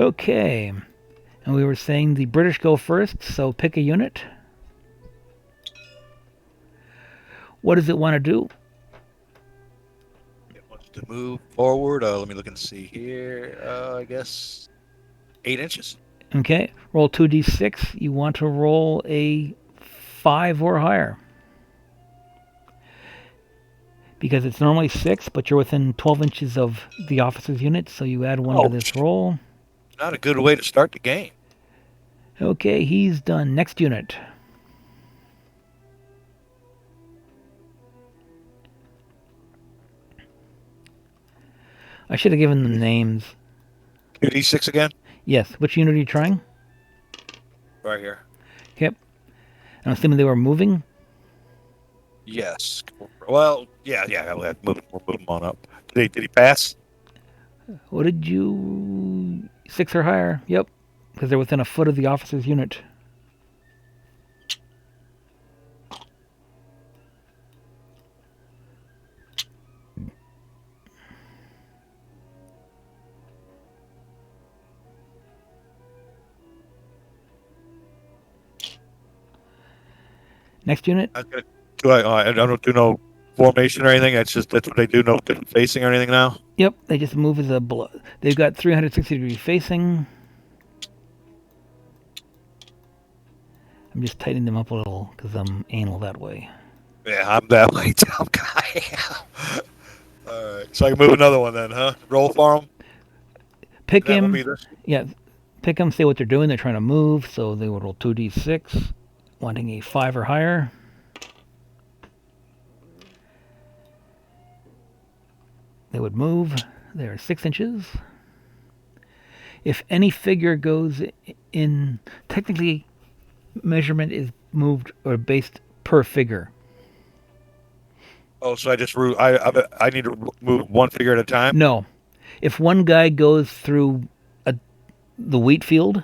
Okay. And we were saying the British go first, so pick a unit. What does it want to do? It wants to move forward. Let me look and see here. I guess 8 inches. Okay. Roll 2d6. You want to roll a 5 or higher. Because it's normally 6, but you're within 12 inches of the officer's unit, so you add 1 to Oh, this roll. not a good way to start the game. Okay, he's done. Next unit. I should have given them names. 2d6 again? Yes. Which unit are you trying? Right here. Yep. I'm assuming they were moving. Yes. Well, yeah. We'll move him on up. Did he pass? What did you... 6 or higher. Yep. Because they're within a foot of the officer's unit. Next unit. I don't do no formation or anything. That's what they do. No different facing or anything now. Yep, they just move as a they've got 360-degree facing. I'm just tightening them up a little because I'm anal that way. Yeah, I'm that way too, guy. All right, so I can move another one then, huh? Roll for him. Pick That will him. be this. Yeah, pick him. Say what they're doing. They're trying to move, so they would roll 2d6, wanting a 5 or higher. They would move. They're 6 inches. If any figure goes in, technically, measurement is moved or based per figure. Oh, so I just I need to move one figure at a time. No, if one guy goes through the wheat field,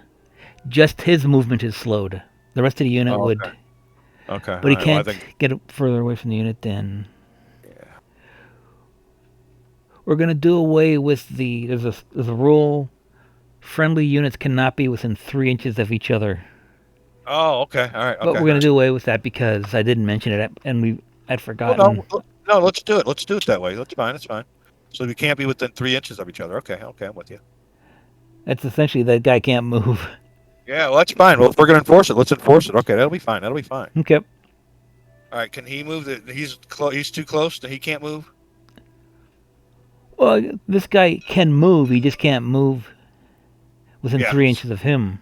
just his movement is slowed. The rest of the unit Oh, would, okay. Okay. All but he right. Well, I can't think. get further away from the unit. Then Yeah. we're gonna do away with the. There's a rule. Friendly units cannot be within 3 inches of each other. Oh, okay. All right. But Okay. we're gonna do away with that because I didn't mention it, and I'd Well, forgotten. no. Let's do it. Let's do it that way. That's fine. That's fine. So we can't be within 3 inches of each other. Okay. Okay. I'm with you. That's essentially that guy can't move. Yeah. Well, that's fine. Well, if we're gonna enforce it, let's enforce it. Okay. That'll be fine. That'll be fine. Okay. All right. Can he move? He's too close. He can't move. Well, this guy can move. He just can't move within Yeah. 3 inches of him.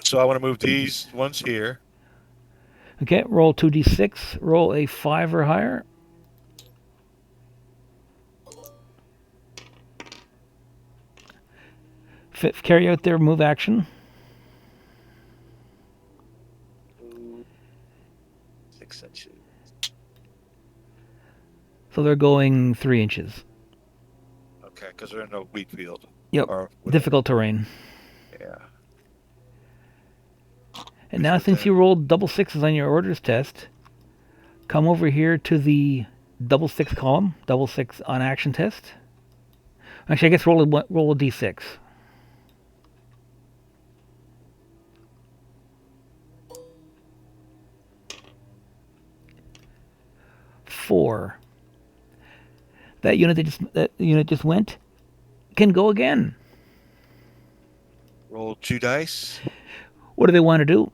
So I want to move these ones here. Okay. Roll 2d6. Roll a 5 or higher. Carry out their move action. 6 inches. So they're going 3 inches. Okay, because they're in a wheat field. Yep. Or Difficult terrain. Yeah. And now, since you rolled double sixes on your orders test, come over here to the double six column, double six on action test. Actually, I guess roll a d6. Four. That unit just went can go again. Roll 2 dice. What do they want to do?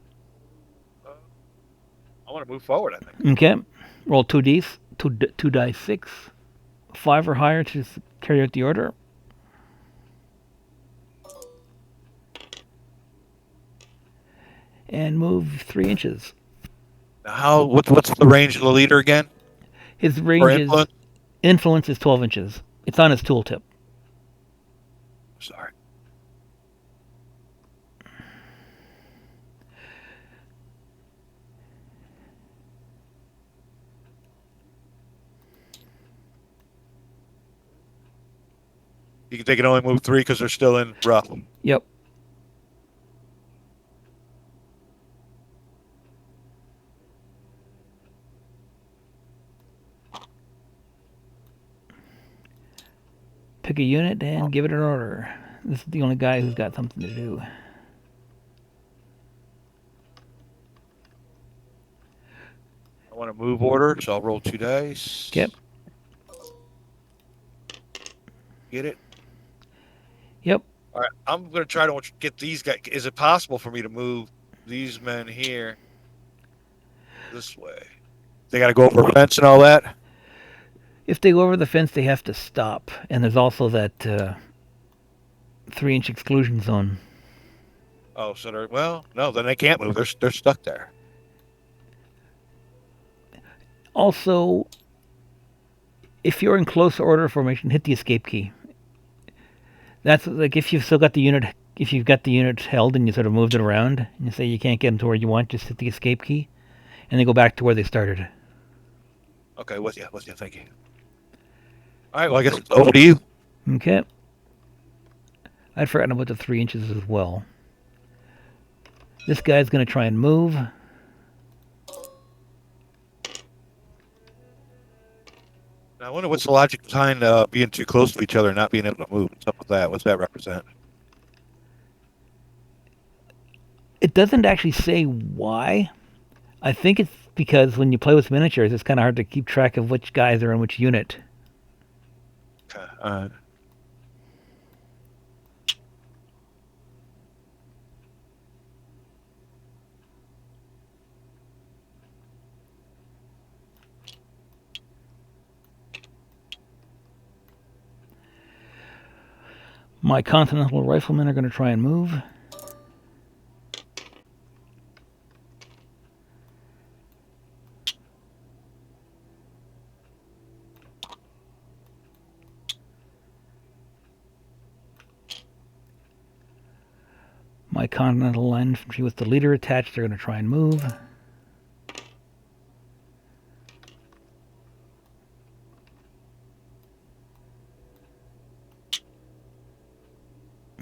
I want to move forward, I think. Okay, roll two dice 6, 5 or higher to carry out the order. And move 3 inches. Now, what's the range of the leader again? His Or range influence? influence is 12 inches. It's on his tooltip. Sorry. They can only move 3 because they're still in rough. Yep. Pick a unit and give it an order. This is the only guy who's got something to do. I want to move order, so I'll roll 2 dice. Yep. Get it? Yep. All right, I'm going to try to get these guys. Is it possible for me to move these men here this way? They got to go over a fence and all that? If they go over the fence, they have to stop. And there's also that 3-inch exclusion zone. Oh, so they're, well, no, then they can't move. They're stuck there. Also, if you're in close order formation, hit the escape key. That's like if you've still got the unit, if you've got the unit held and you sort of moved it around, and you say you can't get them to where you want, just hit the escape key, and they go back to where they started. Okay, with you, thank you. All right, well, I guess it's over to you. Okay. I'd forgotten about the 3 inches as well. This guy's going to try and move. Now, I wonder what's the logic behind being too close to each other and not being able to move. What's up with that? What's that represent? It doesn't actually say why. I think it's because when you play with miniatures, it's kind of hard to keep track of which guys are in which unit. Okay. My Continental Riflemen are going to try and move. My Continental Line Infantry with the leader attached, they're going to try and move.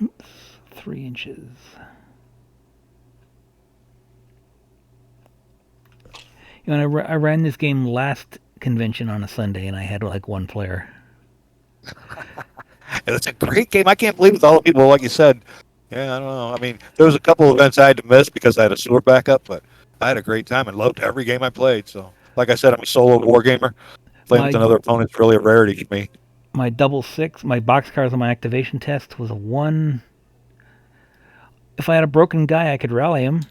Oops, 3 inches. You know, I ran this game last convention on a Sunday, and I had like 1 player. It's a great game. I can't believe with all the people, like you said. Yeah, I don't know. I mean, there was a couple of events I had to miss because I had a sewer backup, but I had a great time and loved every game I played. So, like I said, I'm a solo war gamer. Playing with another opponent is really a rarity for me. My 6, my boxcars on my activation test was a 1. If I had a broken guy, I could rally him.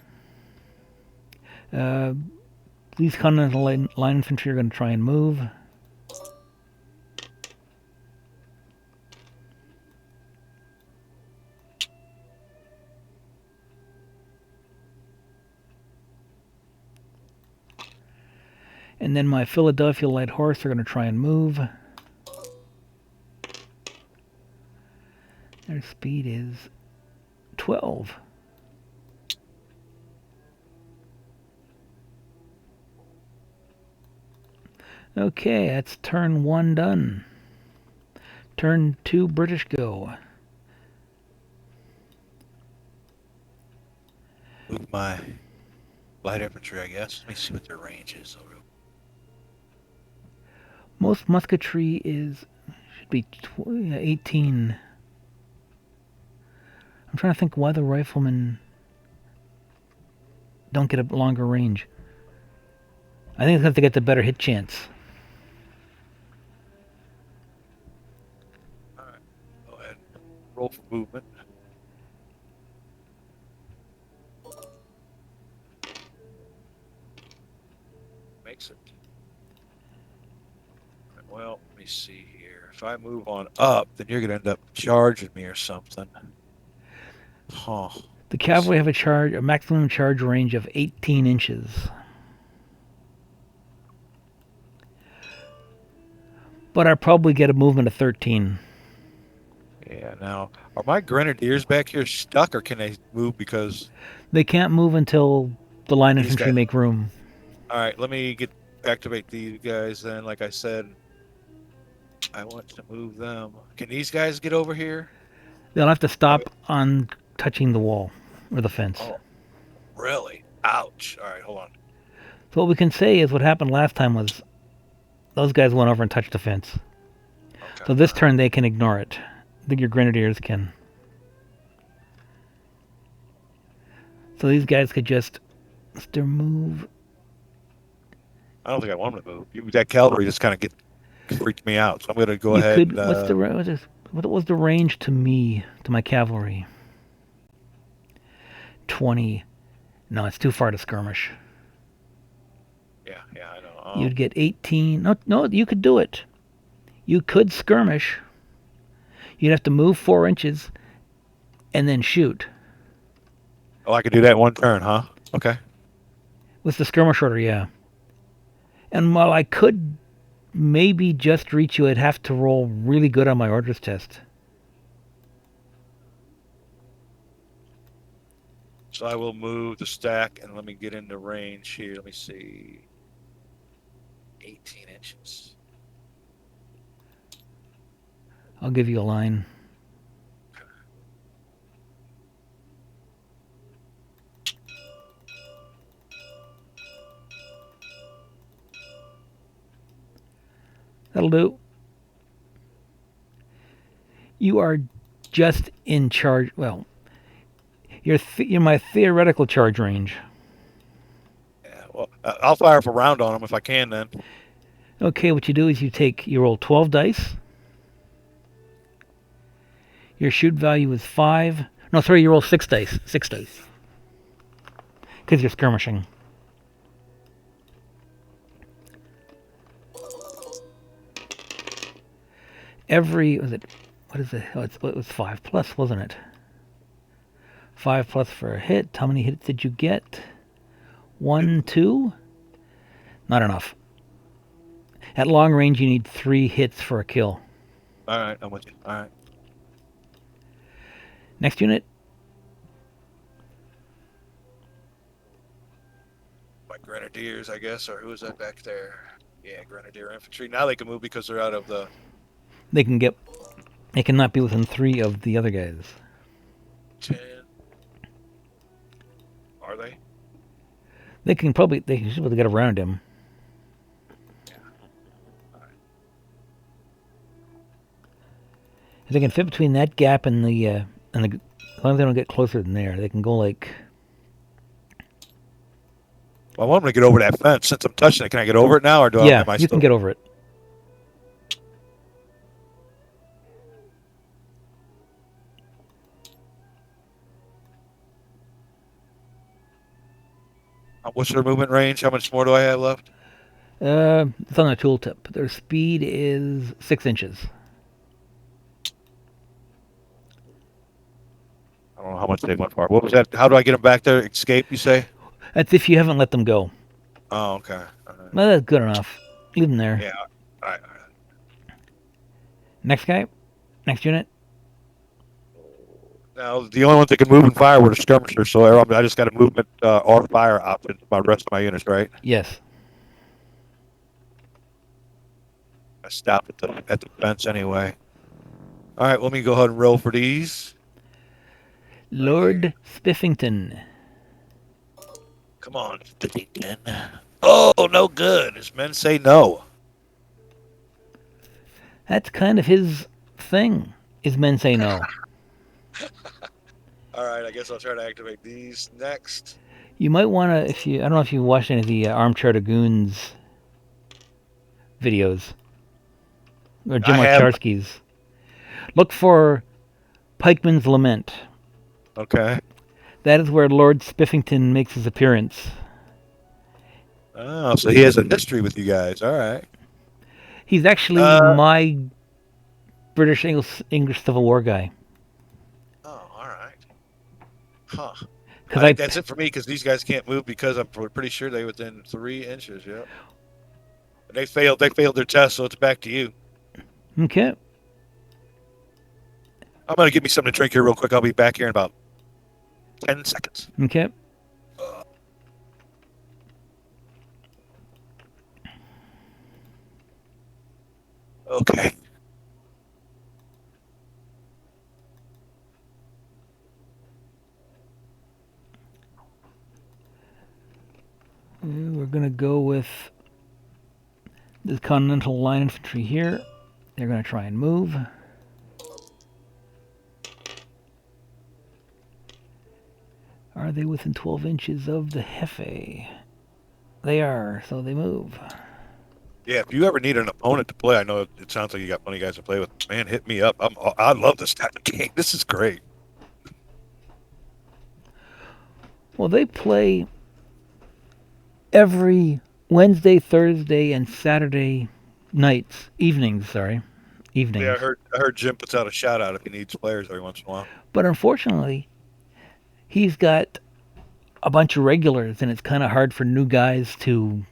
These Continental Line Infantry are going to try and move. And then my Philadelphia Light Horse are going to try and move. Their speed is 12. Okay, that's turn 1 done. Turn 2, British go. Move my light infantry, I guess. Let me see what their range is. Most musketry should be 18. I'm trying to think why the riflemen don't get a longer range. I think it's because they get the better hit chance. All right, go ahead. Roll for movement. Makes it. Well, let me see here. If I move on up, then you're going to end up charging me or something. Huh. The cavalry have a maximum charge range of 18 inches. But I probably get a movement of 13. Yeah, now, are my grenadiers back here stuck, or can they move because... They can't move until the line infantry make room. All right, let me activate these guys then. Like I said, I want to move them. Can these guys get over here? They'll have to stop on touching the wall or the fence. Oh, really? Ouch. All right, hold on. So what we can say is what happened last time was those guys went over and touched the fence. Okay. So this turn they can ignore it. I think your grenadiers can. So these guys could just their move. I don't think I want him to move. That cavalry just kind of freaked me out. So I'm going to go You ahead could. and. What was the range to me to my cavalry? 20. No, it's too far to skirmish. Yeah, I know. You'd get 18. No, no, you could do it. You could skirmish. You'd have to move 4 inches and then shoot. Oh, I could do that in one turn, huh? Okay. With the skirmish order, yeah. And while I could maybe just reach you, I'd have to roll really good on my orders test. So I will move the stack and let me get into range here. Let me see. 18 inches. I'll give you a line. That'll do. You are just in charge. Well, you're my theoretical charge range. Yeah, well, I'll fire up a round on them if I can then. Okay, what you do is you roll 12 dice. Your shoot value is 5. No, sorry, you roll 6 dice. 6 dice. Because you're skirmishing. What is it? Oh, it was 5 plus, wasn't it? 5 plus for a hit. How many hits did you get? 1, 2? Not enough. At long range, you need 3 hits for a kill. All right, I'm with you. All right. Next unit. My grenadiers, I guess, or who is that back there? Yeah, grenadier infantry. Now they can move because they're out of the. They cannot be within 3 of the other guys. 10. Are they? They should be able to get around him. Yeah. All right. If they can fit between that gap and as long as they don't get closer than there, they can go like. Well, I want them to get over that fence. Since I'm touching it, can I get over it now, or Yeah, you can get over it. What's their movement range? How much more do I have left? It's on the tooltip. Their speed is 6 inches. I don't know how much they went for. What was that? How do I get them back there? Escape, you say? That's if you haven't let them go. Oh, okay. All right. Well, that's good enough. Leave them there. Yeah. All right. All right. Next guy. Next unit. Now, the only ones that can move and fire were the skirmishers, so I just got a movement or fire option for my rest of my units, right? Yes. I stopped at the fence anyway. All right, let me go ahead and roll for these. Lord Spiffington. Come on, Spiffington. Oh, no good. His men say no. That's kind of his thing. His men say no. All right, I guess I'll try to activate these next. You might want to, I don't know if you watched any of the Armchair Dragoons videos. Or Jim Archarsky's. Look for Pikeman's Lament. Okay. That is where Lord Spiffington makes his appearance. Oh, so he has a history with you guys. All right. He's actually my British English Civil War guy. Oh, all right. Huh. That's it for me because these guys can't move because I'm pretty sure they're within 3 inches. Yep. And they failed their test, so it's back to you. Okay. I'm going to give me something to drink here real quick. I'll be back here in about 10 seconds. Okay. Okay. We're going to go with the Continental Line Infantry here. They're going to try and move. Are they within 12 inches of the Hefe? They are, so they move. Yeah, if you ever need an opponent to play, I know it sounds like you got plenty of guys to play with. Man, hit me up. I love this type of game. This is great. Well, they play every Wednesday, Thursday, and Saturday nights, evenings. Sorry, Yeah, evenings. I heard Jim puts out a shout out if he needs players every once in a while. But unfortunately, he's got a bunch of regulars, and it's kind of hard for new guys to.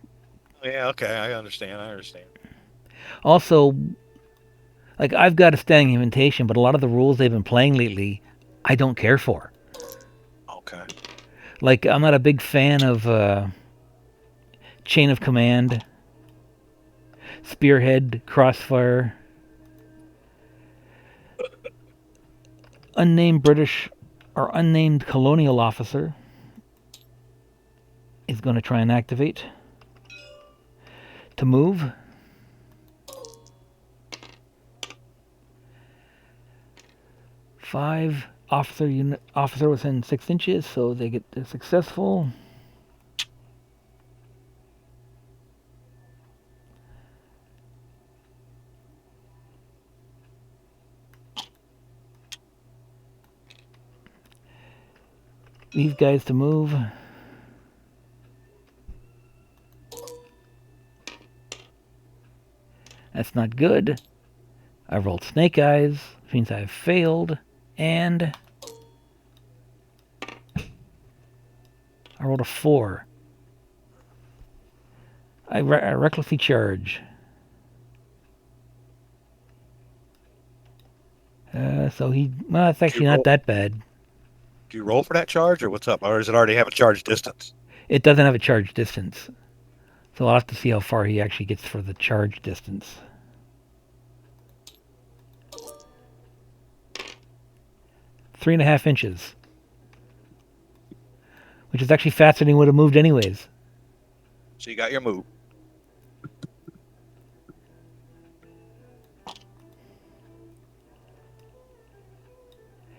Yeah, okay, I understand. I understand. Also, like I've got a standing invitation, but a lot of the rules they've been playing lately, I don't care for. Okay. Like I'm not a big fan of chain of command, spearhead, crossfire, unnamed British or unnamed colonial officer is going to try and activate to move. Five officer within 6 inches, so they're successful. These guys to move. That's not good. I rolled snake eyes, which means I've failed, and I rolled a 4. I recklessly charge. Well, it's actually not that bad. Do you roll for that charge, or what's up? Or does it already have a charge distance? It doesn't have a charge distance. So I'll have to see how far he actually gets for the charge distance. Three and a half inches. Which is actually faster than he would have moved anyways. So you got your move.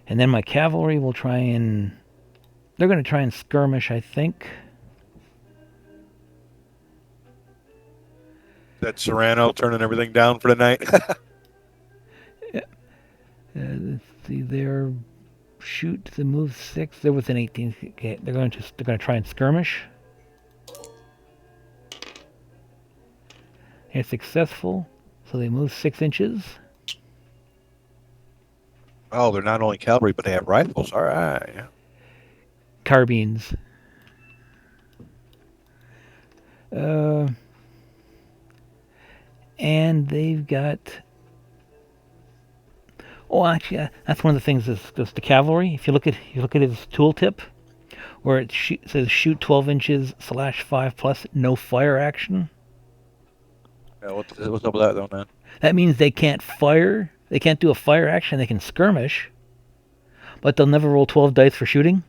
And then my cavalry will try and... They're going to try and skirmish, I think. That Serrano turning everything down for the night. Let's see, they're shoot to move 6. They're within 18. Okay, they're going to try and skirmish. They're successful, so they move 6 inches. Oh, they're not only cavalry, but they have rifles. All right. Carbines. And they've got... Oh, actually, that's one of the things. Is the cavalry. If you look at his tooltip, where it says shoot 12 inches /5 plus no fire action. Yeah, what's up with that though, man? That means they can't fire. They can't do a fire action. They can skirmish, but they'll never roll 12 dice for shooting.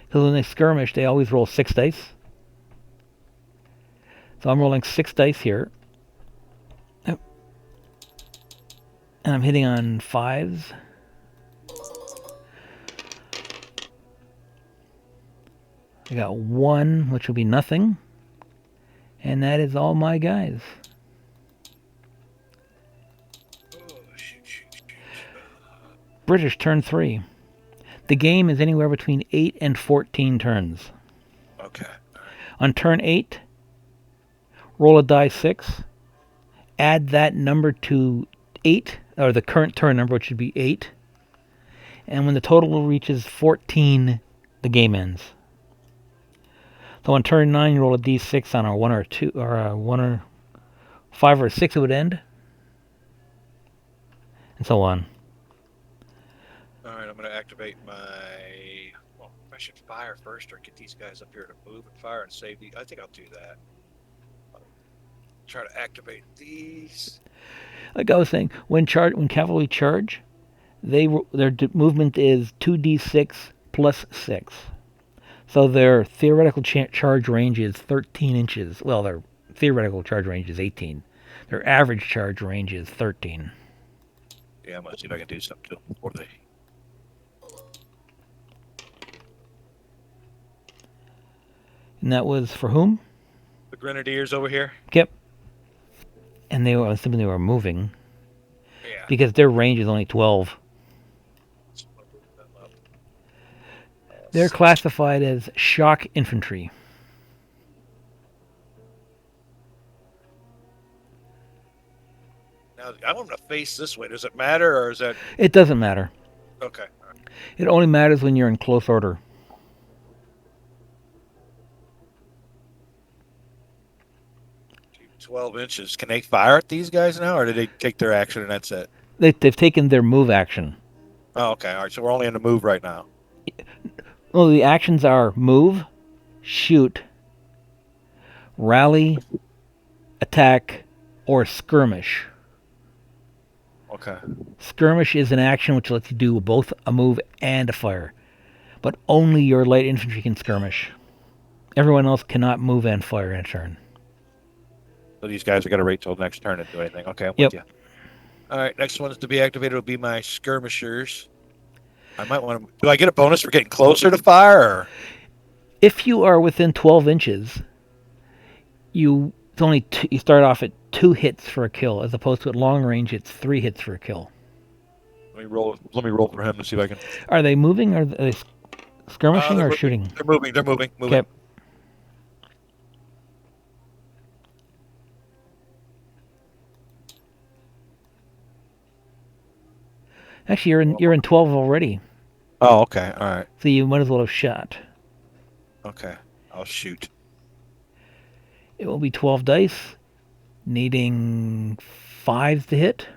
Because when they skirmish, they always roll 6 dice. So I'm rolling 6 dice here. And I'm hitting on 5s. I got 1, which will be nothing. And that is all my guys. British turn 3. The game is anywhere between 8 and 14 turns. Okay. On turn 8, roll a die 6. Add that number to 8, or the current turn number, which should be 8. And when the total reaches 14, the game ends. So on turn 9, you roll a d6 on a 1 or 2, or a 1 or 5 or 6, it would end. And so on. All right, I'm going to activate my... Well, I should fire first or get these guys up here to move and fire and save these. I think I'll do that. Try to activate these. Like I was saying, when cavalry charge, their movement is 2d6 plus 6. So their theoretical charge range is 13 inches. Well, their theoretical charge range is 18. Their average charge range is 13. Yeah, I'm gonna see if I can do something to them before they. And that was for whom? The grenadiers over here. Yep. And they were, I'm assuming they were moving Yeah. because their range is only 12. So I'm gonna move them up. They're 6. classified as shock infantry. Now I want them to face this way. Does it matter, or is that It doesn't matter. okay? It only matters when you're in close order. 12 inches. Can they fire at these guys now, or did they take their action and that's it? They've taken their move action. Oh, okay. All right. So we're only in the move right now. Well, the actions are move, shoot, rally, attack, or skirmish. Okay. Skirmish is an action which lets you do both a move and a fire, but only your light infantry can skirmish. Everyone else cannot move and fire in a turn. So these guys are going to wait till next turn to do anything. Okay, I'm Yep. with you. All right. Next ones to be activated will be my skirmishers. I might want to. Do I get a bonus for getting closer to fire? Or? If you are within 12 inches, you start off at 2 hits for a kill, as opposed to at long range it's 3 hits for a kill. Let me roll. Let me roll for him to see if I can. Are they moving, or are they skirmishing, or Moving. shooting? They're moving. They're moving. Moving. Okay. Actually, you're in 12 already, Oh, okay. All right. so you might as well have shot. Okay. I'll shoot. It will be 12 dice, needing 5s to hit.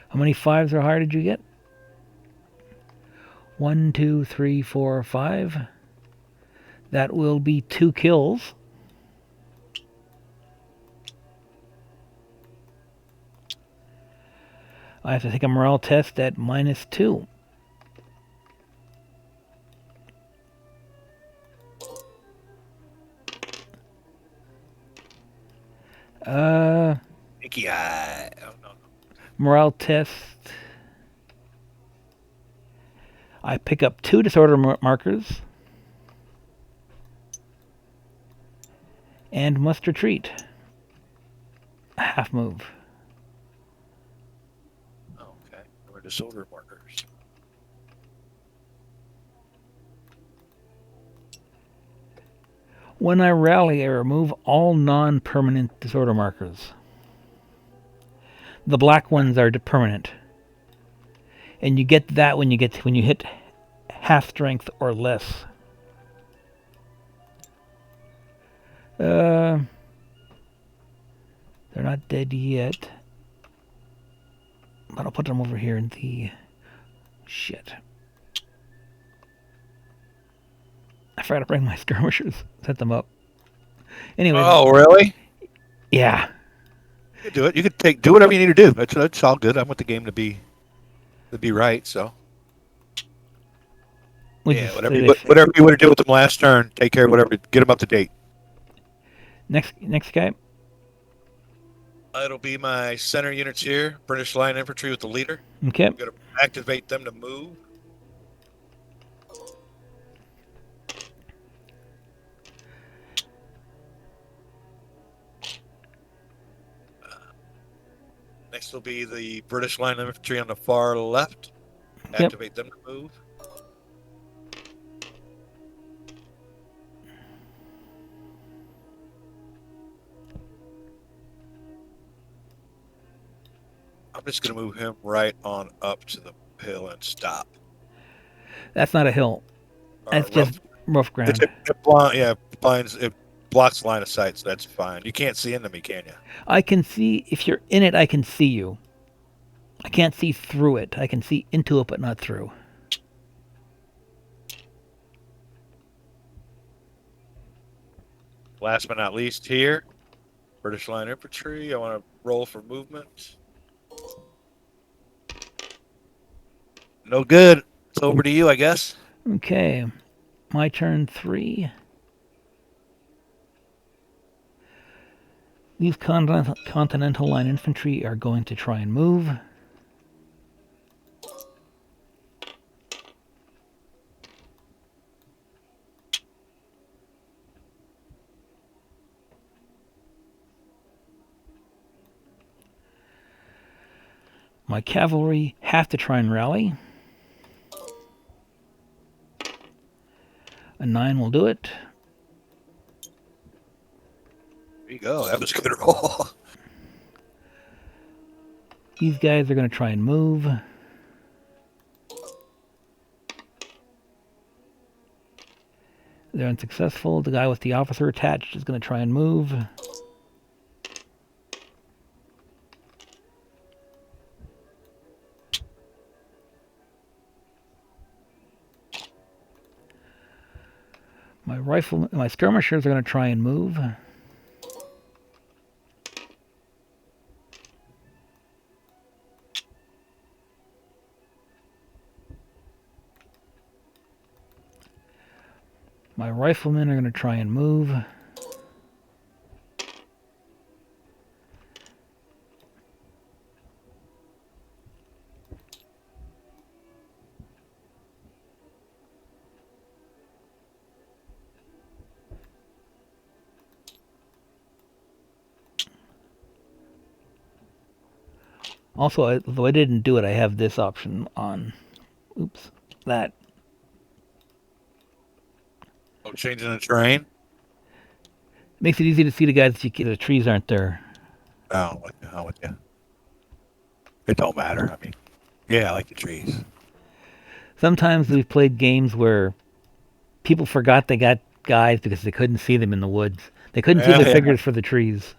How many 5s or higher did you get? 1, 2, 3, 4, 5. That will be 2 kills. I have to take a morale test at -2. Icky eye. Oh, no. Morale test. I pick up 2 disorder markers and must retreat. A half move. Okay. Or disorder markers. When I rally, I remove all non-permanent disorder markers. The black ones are permanent, and you get that when you hit half strength or less. They're not dead yet, but I'll put them over here in the shit. I forgot to bring my skirmishers. Set them up. Anyway. Oh, really? Yeah. You can do it. You can do whatever you need to do. That's all good. I want the game to be right. So yeah, whatever you want to do with them last turn, take care of whatever. Get them up to date. Next guy. It'll be my center units here. British Line Infantry with the leader. Okay. I'm going to activate them to move. Next will be the British Line Infantry on the far left. Activate them to move. I'm just going to move him right on up to the hill and stop. That's not a hill. That's just rough ground. It blocks line of sight, so that's fine. You can't see into me, can you? I can see, if you're in it, I can see you. I can't see through it. I can see into it, but not through. Last but not least here, British Line Infantry. I want to roll for movement. No good. It's over to you, I guess. Okay, my turn 3. These Continental Line infantry are going to try and move. My cavalry have to try and rally. A 9 will do it. There you go. That was a good roll. These guys are going to try and move. They're unsuccessful. The guy with the officer attached is going to try and move. My skirmishers are going to try and move. My riflemen are going to try and move. Also, though I didn't do it, I have this option on. Oops, that. Oh, changing the terrain? Makes it easy to see the guys if the trees aren't there. Oh, I'm with you. It don't matter. I mean, yeah, I like the trees. Sometimes we've played games where people forgot they got guys because they couldn't see them in the woods. They couldn't see the figures for the trees.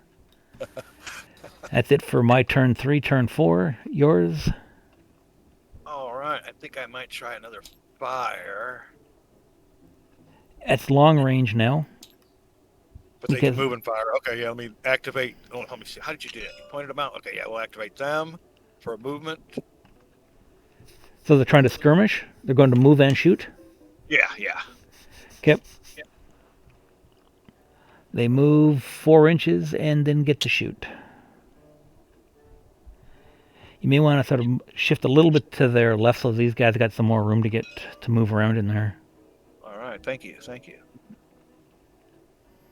That's it for my turn 3. Turn 4, yours. All right. I think I might try another fire. That's long range now. But they can move and fire. Okay, yeah, let me activate. Oh, let me see. How did you do that? You pointed them out? Okay, yeah, we'll activate them for a movement. So they're trying to skirmish? They're going to move and shoot? Yeah. Okay. Yeah. They move 4 inches and then get to shoot. You may want to sort of shift a little bit to their left so these guys got some more room to move around in there. All right, thank you.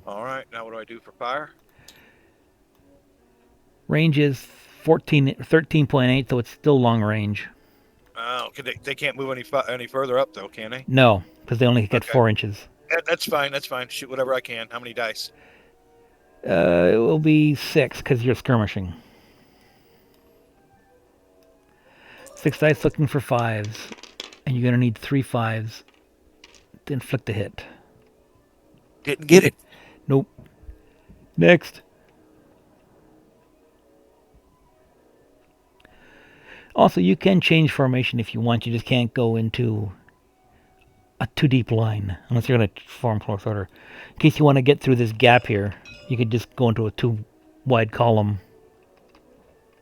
All right, now what do I do for fire? Range is 13.8, so it's still long range. Oh, they can't move any further up though, can they? No, because they only get 4 inches. That's fine. Shoot whatever I can. How many dice? It will be 6 because you're skirmishing. 6 dice looking for 5s, and you're going to need 3 5s to inflict a hit. Didn't get it. Nope. Next. Also, you can change formation if you want. You just can't go into a too deep line unless you're going to form close order. In case you want to get through this gap here, you could just go into a too wide column.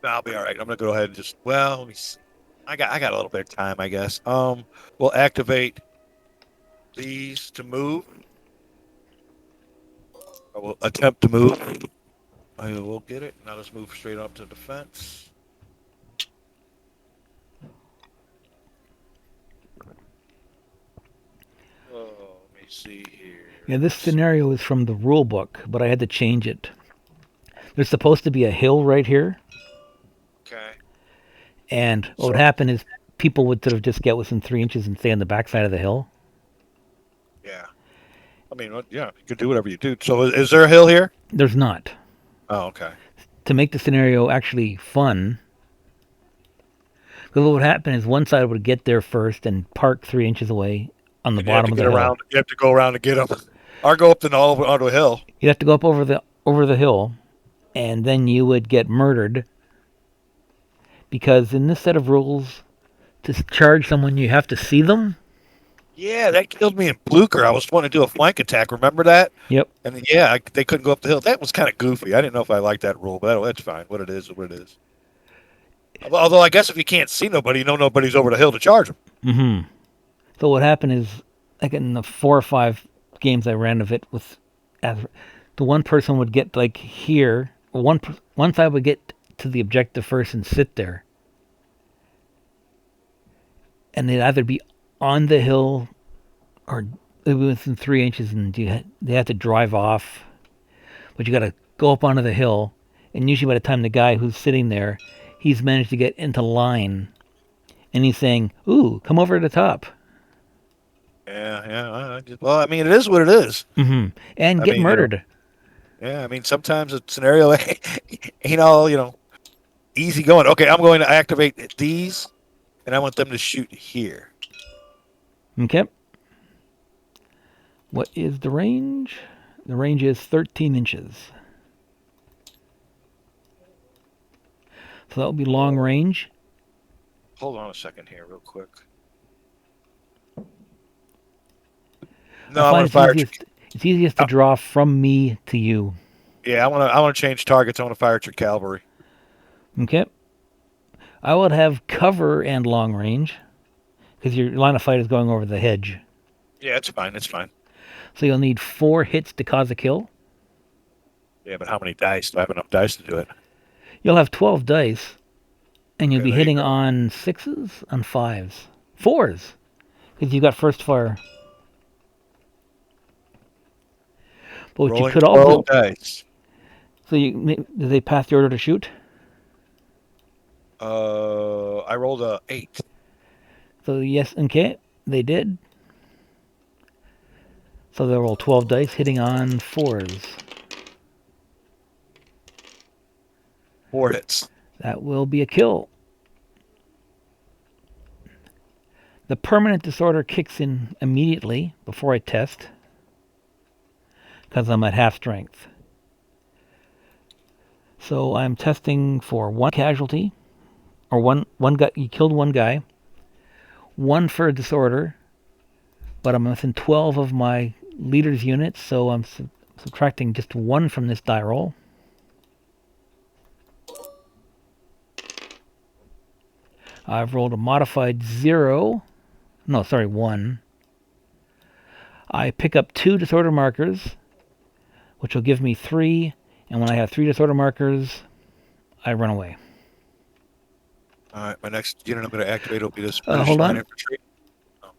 I'll be all right. I'm going to go ahead and just, well, let me see. I got a little bit of time, I guess. We'll activate these to move. I will attempt to move. I will get it. Now let's move straight up to defense. Oh, let me see here. Yeah, this scenario is from the rule book, but I had to change it. There's supposed to be a hill right here. Okay. And what would happen is people would sort of just get within 3 inches and stay on the backside of the hill. Yeah. I mean, yeah, you could do whatever you do. So is there a hill here? There's not. Oh, okay. To make the scenario actually fun, because what would happen is one side would get there first and park 3 inches away on the bottom of the hill. You have to go around to get them. Or go up onto a hill. You'd have to go up over the hill, and then you would get murdered. Because in this set of rules, to charge someone, you have to see them. Yeah, that killed me in Blucher. I was wanting to do a flank attack. Remember that? Yep. And yeah, they couldn't go up the hill. That was kind of goofy. I didn't know if I liked that rule, but that's fine. What it is. Although I guess if you can't see nobody, you know nobody's over the hill to charge them. Mm-hmm. So what happened is, like in the 4 or 5 games I ran of it with, as the one person would get like here, one side would get to the objective first and sit there, and they'd either be on the hill or within 3 inches, and they have to drive off. But you got to go up onto the hill, and usually by the time the guy who's sitting there, he's managed to get into line, and he's saying, "Ooh, come over to the top." Yeah, yeah. Well, I mean, it is what it is. Mm-hmm. And I get mean, murdered. yeah. I mean, sometimes a scenario ain't all easy going. Okay, I'm going to activate these, and I want them to shoot here. Okay. What is the range? The range is 13 inches. So that will be long range. Hold on a second here, real quick. No, I I find want to fire. it's easiest to draw from me to you. Yeah, I want to change targets. I want to fire at your cavalry. Okay. I would have cover and long range because your line of fight is going over the hedge. Yeah, it's fine. It's fine. So you'll need 4 hits to cause a kill. Yeah, but how many dice? Do I have enough dice to do it? You'll have 12 dice, and you'll Okay, be there you hitting go. on 6s, on 5s, 4s, because you got first fire. But what you Rolling could 12 also, dice. so do they pass the order to shoot? I rolled a 8. So yes, okay, they did. So they'll roll 12 dice, hitting on 4s. 4 hits. That will be a kill. The permanent disorder kicks in immediately before I test, because I'm at half strength. So I'm testing for 1 casualty, or one guy. You killed 1 guy, 1 for disorder, but I'm within 12 of my leader's units, so I'm subtracting just 1 from this die roll. I've rolled a modified 0. No, sorry, 1. I pick up 2 disorder markers, which will give me 3, and when I have 3 disorder markers, I run away. All right, my next unit I'm going to activate will be this British Hold Line on. Infantry. Oh,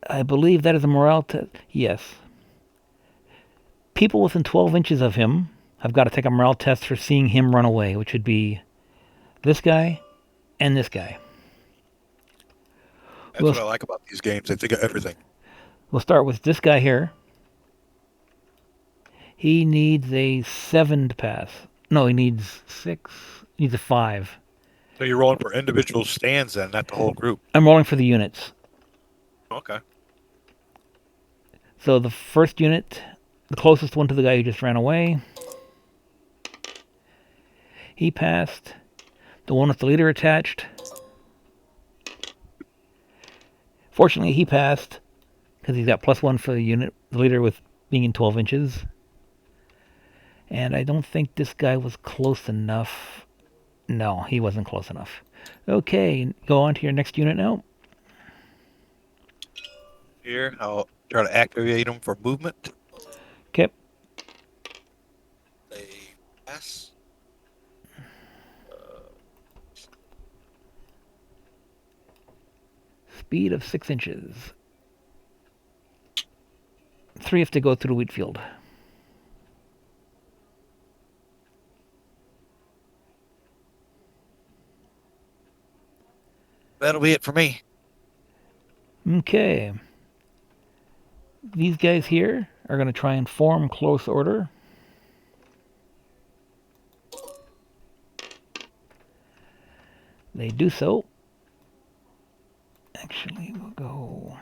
I believe that is a morale test. Yes. People within 12 inches of him have got to take a morale test for seeing him run away, which would be this guy and this guy. that's We'll, what I like about these games. They think of everything. we'll start with this guy here. He needs a 7 to pass. No, he needs 6. He needs a 5. So you're rolling for individual stands then, not the whole group. I'm rolling for the units. Okay. So the first unit, the closest one to the guy who just ran away, he passed. The one with the leader attached, fortunately he passed because he's got +1 for the unit, the leader with being in 12 inches. And I don't think this guy was close enough. No, he wasn't close enough. Okay, go on to your next unit now. Here, I'll try to activate them for movement. Okay. They pass. Speed of 6 inches. 3 have to go through the wheat field. That'll be it for me. Okay. These guys here are going to try and form close order. They do so. Actually, we'll go.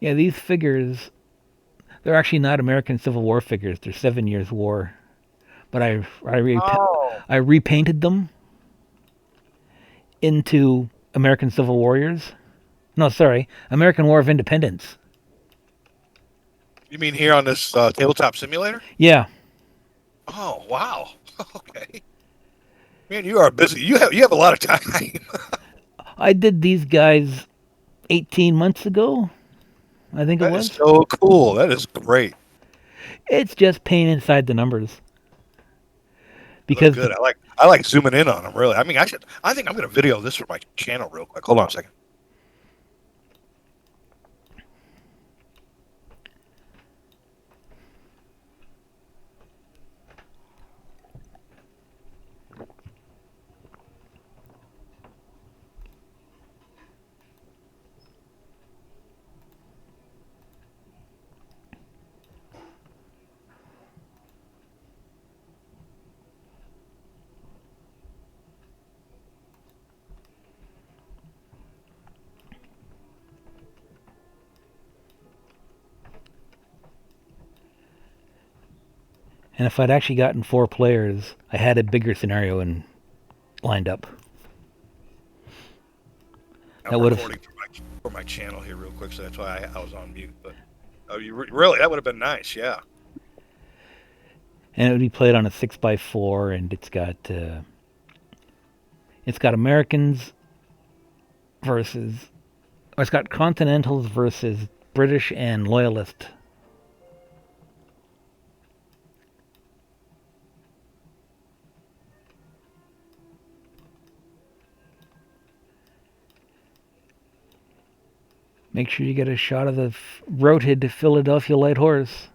Yeah, these figures, They're actually not American Civil War figures. They're 7 Years War. But Oh, I repainted them into American Civil Warriors. No, sorry, American War of Independence. you mean here on this tabletop simulator? Yeah, Oh, wow. Okay. Man, you are busy. You have a lot of time. I did these guys 18 months ago, I think it That is was. so cool. That is great. It's just paint inside the numbers Look because good. I like zooming in on them. Really. I mean, I think I'm going to video this for my channel real quick. Hold on a second. and if I'd actually gotten 4 players, I had a bigger scenario and lined up. I'm That would have recording for my channel here real quick, so that's why I was on mute. But oh, really that would have been nice. Yeah. and it would be played on a 6x4, and it's got Americans versus, or it's got Continentals versus British and Loyalist. Make sure you get a shot of the road-head Philadelphia Light Horse,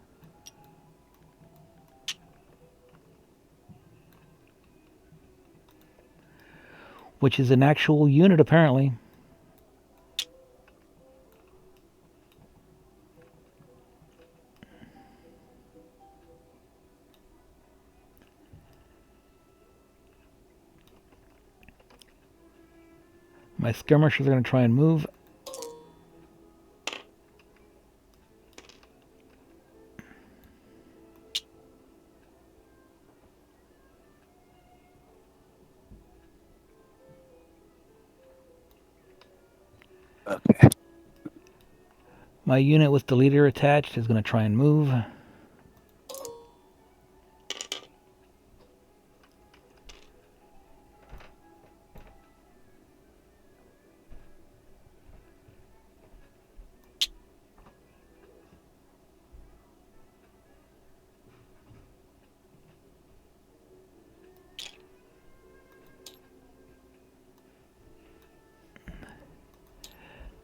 which is an actual unit apparently. My skirmishers are going to try and move. Okay. My unit with the leader attached is going to try and move.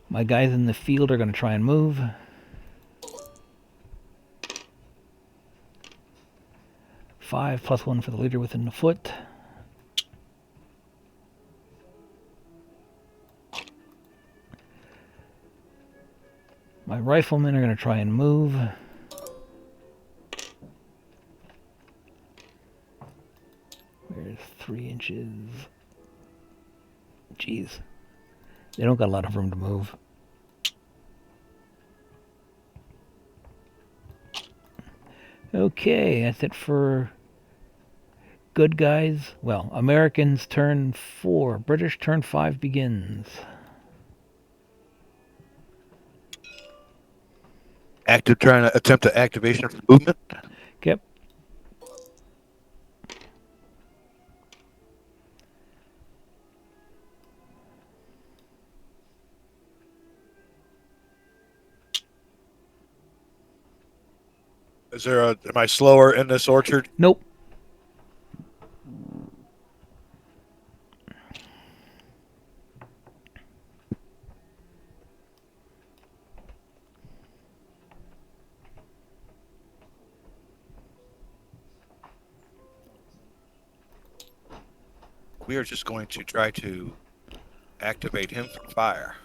My guys in the field are going to try and move. Five +1 for the leader within the foot. My riflemen are going to try and move. Where's 3 inches? Jeez. They don't got a lot of room to move. Okay, that's it for good guys. Well, Americans turn 4. British turn 5 begins. Trying to attempt the activation for movement. Yep. Am I slower in this orchard? Nope. We are just going to try to activate him from fire.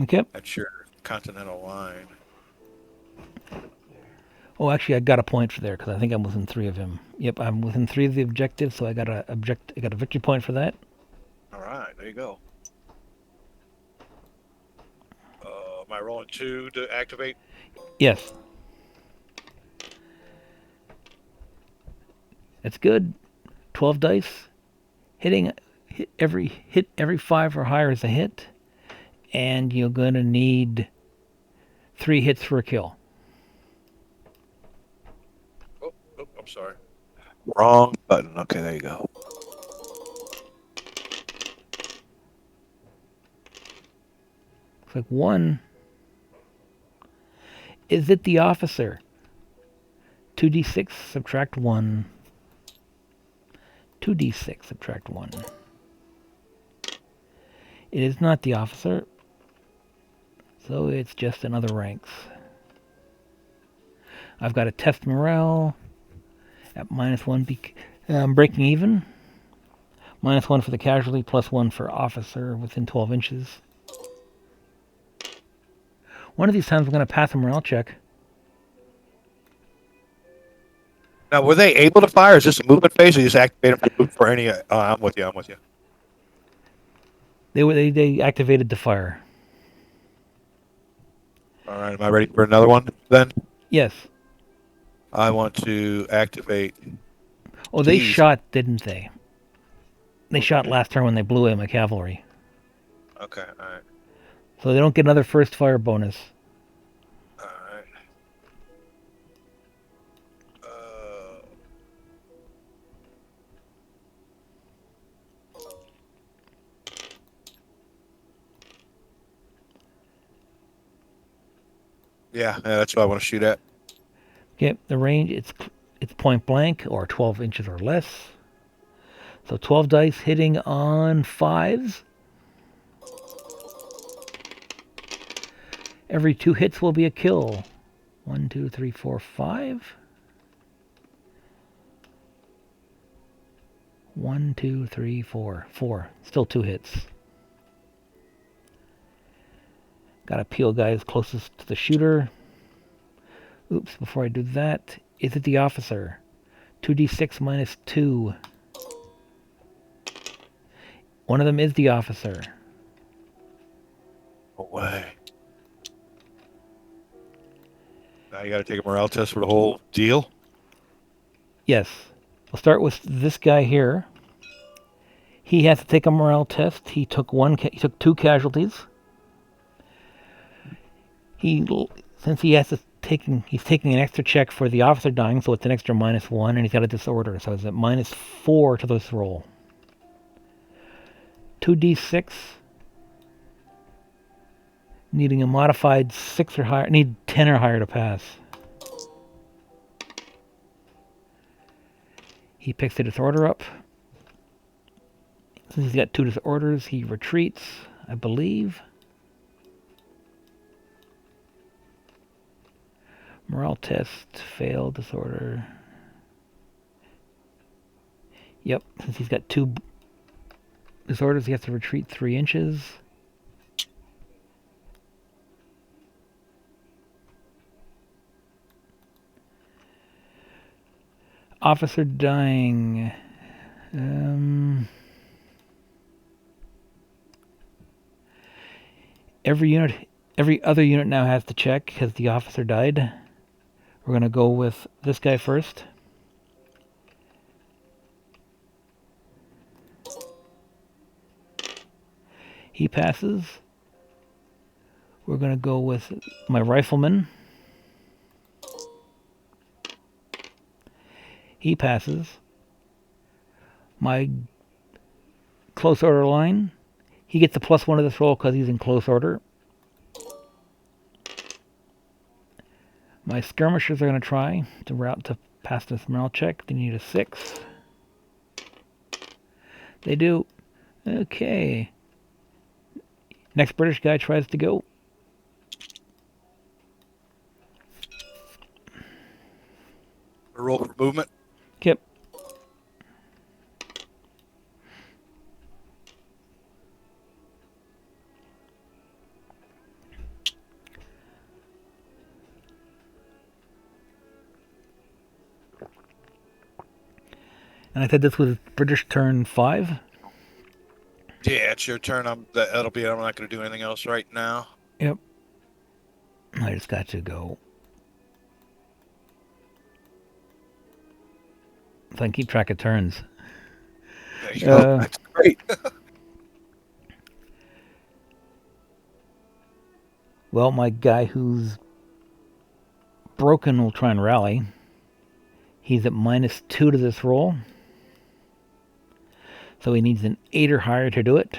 Okay. That's your continental line. Oh, actually, I got a point for there because I think I'm within 3 of him. Yep, I'm within 3 of the objective, so I got a victory point for that. All right, there you go. Am I rolling 2 to activate? Yes. That's good. 12 dice. Hit every 5 or higher is a hit. And you're going to need 3 hits for a kill. I'm sorry. Wrong button. Okay, there you go. Looks like 1. Is it the officer? 2d6, subtract 1. 2d6, subtract 1. It is not the officer, so it's just another ranks. I've got a test morale at -1, breaking even. -1 for the casualty, +1 for officer within 12 inches. One of these times I'm going to pass a morale check. Now, were they able to fire? Is this a movement phase, or you just activate them for any? I'm with you. I'm with you. They activated the fire. All right. Am I ready for another one then? Yes. I want to activate. Oh, they shot, didn't they? They shot last turn when they blew away my cavalry. Okay. All right. So they don't get another first fire bonus. All right. Yeah, that's what I want to shoot at. Okay, the range it's point blank or 12 inches or less. So 12 dice hitting on 5s. Every 2 hits will be a kill. 1, 2, 3, 4, 5. 1, 2, 3, 4. 4. Still 2 hits. Gotta peel guys closest to the shooter. Oops, before I do that, is it the officer? 2d6 minus 2. One of them is the officer. No way. Now you got to take a morale test for the whole deal? Yes. We'll start with this guy here. He has to take a morale test. He took 2 casualties. Since he's taking an extra check for the officer dying, so it's an extra -1, and he's got a disorder, so it's at -4 to this roll. 2d6, needing a modified 6 or higher, need 10 or higher to pass. He picks the disorder up. Since he's got 2 disorders, he retreats, I believe. Morale test, failed, disorder. Yep, since he's got 2 disorders, he has to retreat 3 inches. Officer dying. Every other unit now has to check because the officer died. We're going to go with this guy first. He passes. We're going to go with my rifleman. He passes. My close order line. He gets a +1 to this roll because he's in close order. My skirmishers are going to try to pass this morale check. They need a 6. They do. Okay. Next British guy tries to go. A roll for movement? Yep. And I said this was British turn 5. Yeah, it's your turn. I'm not going to do anything else right now. Yep. I just got to go so I can keep track of turns. There you go. Uh, That's great. well, my guy who's broken will try and rally. He's at -2 to this roll, so he needs an 8 or higher to do it.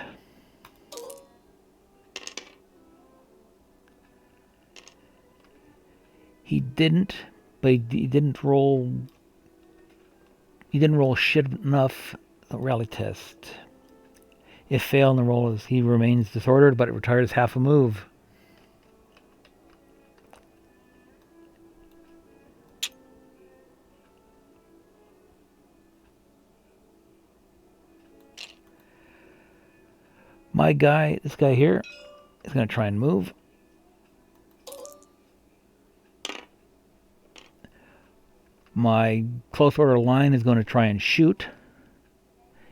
He didn't, but he didn't roll. He didn't roll shit enough. A rally test. If failed, the roll is he remains disordered, but it retires half a move. My guy, this guy here, is going to try and move. My close order line is going to try and shoot.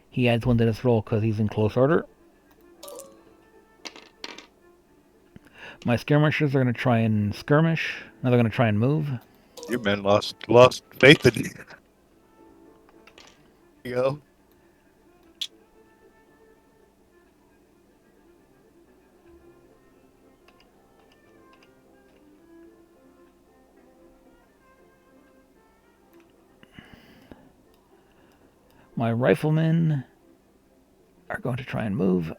He adds 1 to this roll because he's in close order. My skirmishers are going to try and skirmish. Now they're going to try and move. Your men lost faith in you. There you go. My riflemen are going to try and move.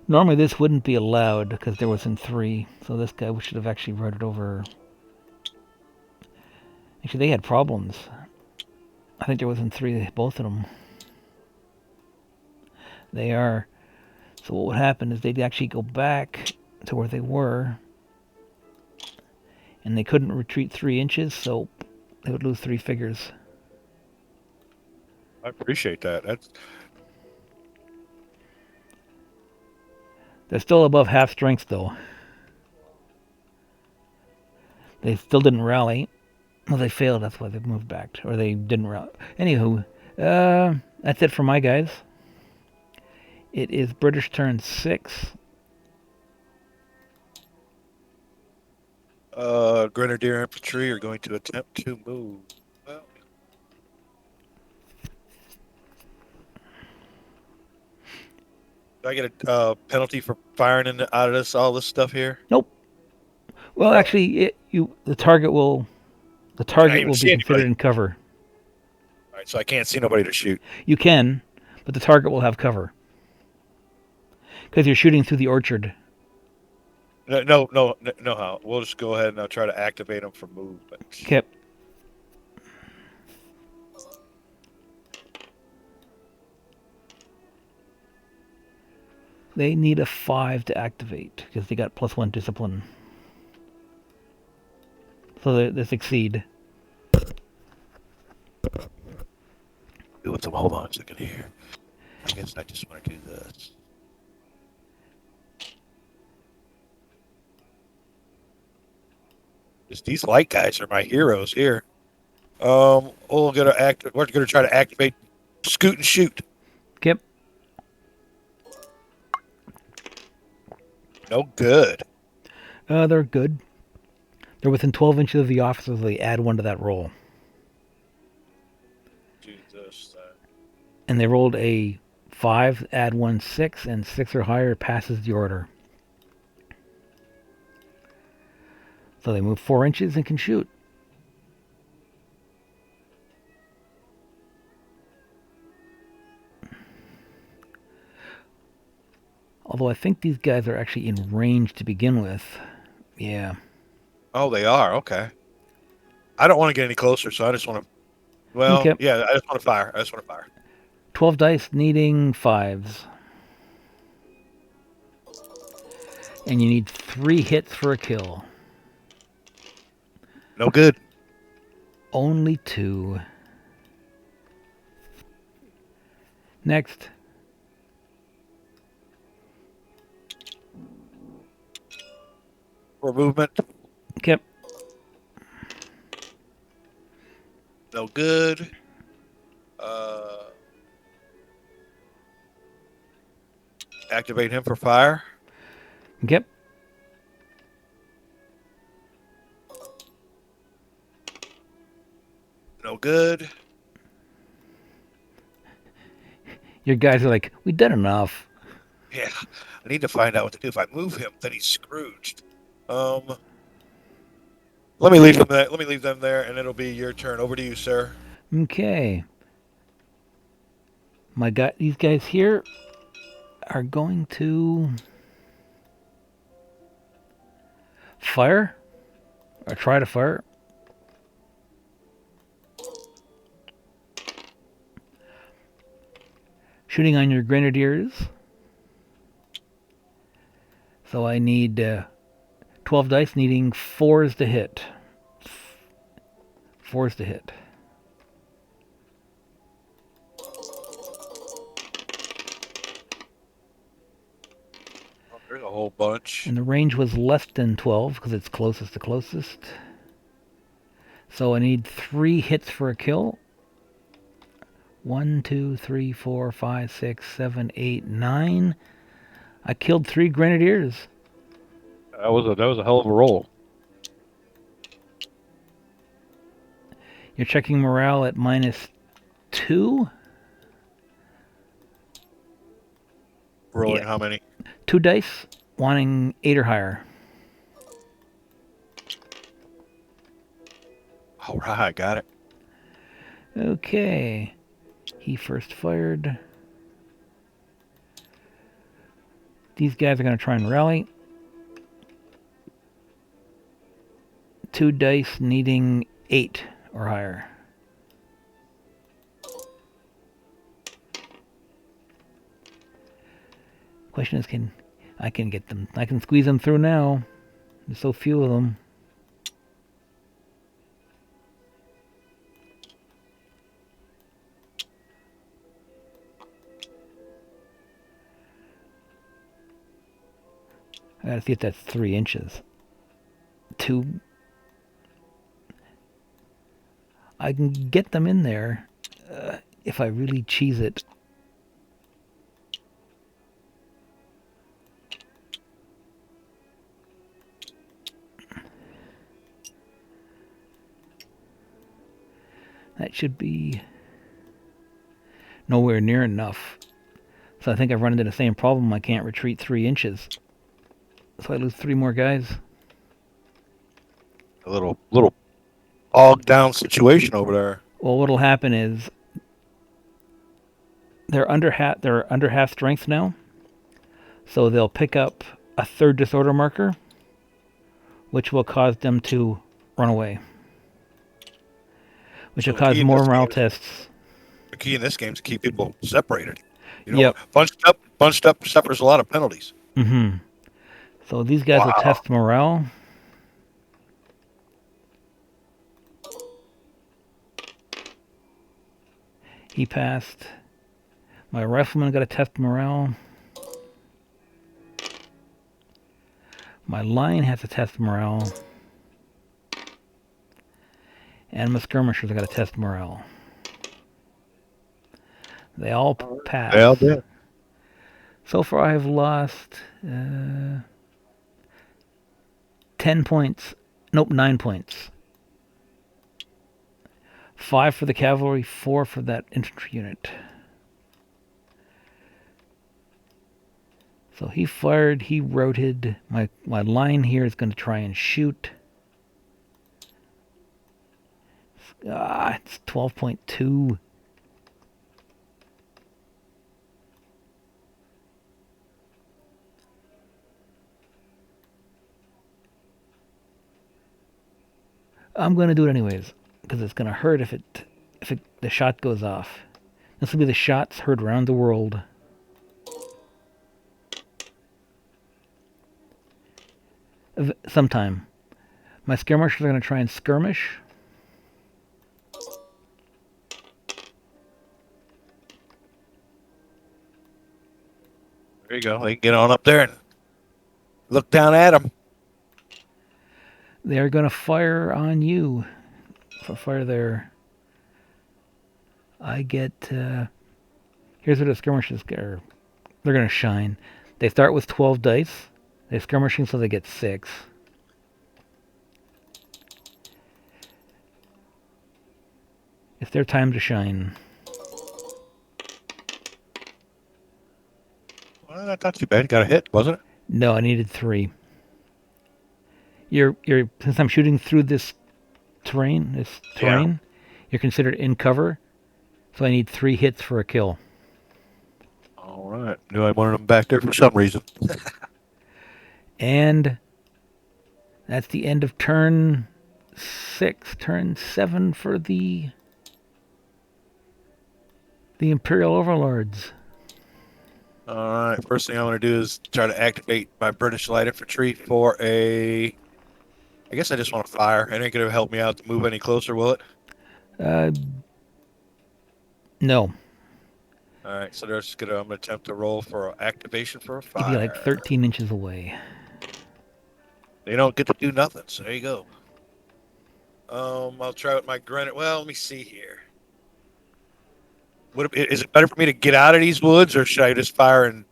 Normally this wouldn't be allowed because there was in 3, so this guy should have actually wrote it over. Actually, they had problems. I think there was in 3, both of them. They are. So what would happen is they'd actually go back to where they were, and they couldn't retreat 3 inches, so they would lose 3 figures. I appreciate that. They're still above half strength, though. They still didn't rally. Well, they failed. That's why they moved back, or they didn't rally. Anywho, that's it for my guys. It is British turn 6. Grenadier infantry are going to attempt to move. Well, do I get a penalty for firing out of all this stuff here? Nope. Well, actually, the target will be considered in cover. All right, so I can't see nobody to shoot. You can, but the target will have cover because you're shooting through the orchard. No. How? We'll just go ahead and I'll try to activate them for movement. Okay. They need a 5 to activate because they got +1 discipline. So they succeed. Hold on a second here. I guess I just want to do this. These light guys are my heroes here. We're gonna try to activate scoot and shoot. Yep. No good. They're good. They're within 12 inches of the officers. They add 1 to that roll. Do this. And they rolled a 5, add 1, 6, and 6 or higher passes the order. So they move 4 inches and can shoot. Although I think these guys are actually in range to begin with. Yeah. Oh, they are. Okay. I don't want to get any closer, so I just want to. Well, Okay. yeah, I just want to fire. 12 dice needing 5s. And you need 3 hits for a kill. No good. Only 2. Next. For movement. Okay. No good. Activate him for fire. Okay. no good. Your guys are like, we've done enough. Yeah, I need to find out what to do. If I move him, then he's Scrooged. Um, let me leave them there. Let me leave them there, and it'll be your turn. Over to you, sir. Okay. These guys here are going to fire or try to fire. Shooting on your grenadiers. So I need 12 dice, needing 4s to hit. 4s to hit. Oh, there's a whole bunch. And the range was less than 12 because it's closest to closest. So I need 3 hits for a kill. 1, 2, 3, 4, 5, 6, 7, 8, 9. I killed 3 grenadiers. That was a hell of a roll. You're checking morale at -2. Rolling Yeah. how many? 2 dice, wanting 8 or higher. All right, got it. Okay. He first fired. These guys are going to try and rally. 2 dice, needing 8 or higher. Question is, I can get them? I can squeeze them through now. There's so few of them. I gotta see if that's 3 inches. 2. I can get them in there if I really cheese it. That should be nowhere near enough. So I think I've run into the same problem. I can't retreat 3 inches. So I lose 3 more guys. A little bogged down situation over there. Well, what'll happen is they're under half strength now. So they'll pick up a 3rd disorder marker, which will cause them to run away. Which will cause more morale tests. The key in this game is to keep people separated. Yep. Bunched up suffers a lot of penalties. Mm-hmm. So these guys will test morale. He passed. My rifleman got to test morale. My line has to test morale. And my skirmishers got to test morale. They all passed. They all did. So far I have lost 10 points. Nope, 9 points. 5 for the cavalry, 4 for that infantry unit. So he fired, he rotated. My line here is going to try and shoot. It's 12.2. I'm going to do it anyways, because it's going to hurt if the shot goes off. This will be the shots heard around the world. Sometime. My skirmishers are going to try and skirmish. There you go. They can get on up there and look down at them. They're going to fire on you. Fire there. I get... here's what the skirmishers are. They're going to shine. They start with 12 dice. They're skirmishing so they get 6. It's their time to shine. Well, that's not too bad. Got a hit, wasn't it? No, I needed 3. You're since I'm shooting through this Yeah. terrain, you're considered in cover, so I need 3 hits for a kill. All right. Knew I wanted them back there for some reason. And that's the end of turn 6. Turn 7 for the Imperial Overlords. All right. First thing I want to do is try to activate my British Light Infantry for a. I guess I just want to fire. It ain't going to help me out to move any closer, will it? Uh, no. All right. So I'm going to attempt to roll for activation for a You'd be like fire. 13 inches away. They don't get to do nothing. So there you go. I'll try with my granite. Well, let me see here. Is it better for me to get out of these woods, or should I just fire and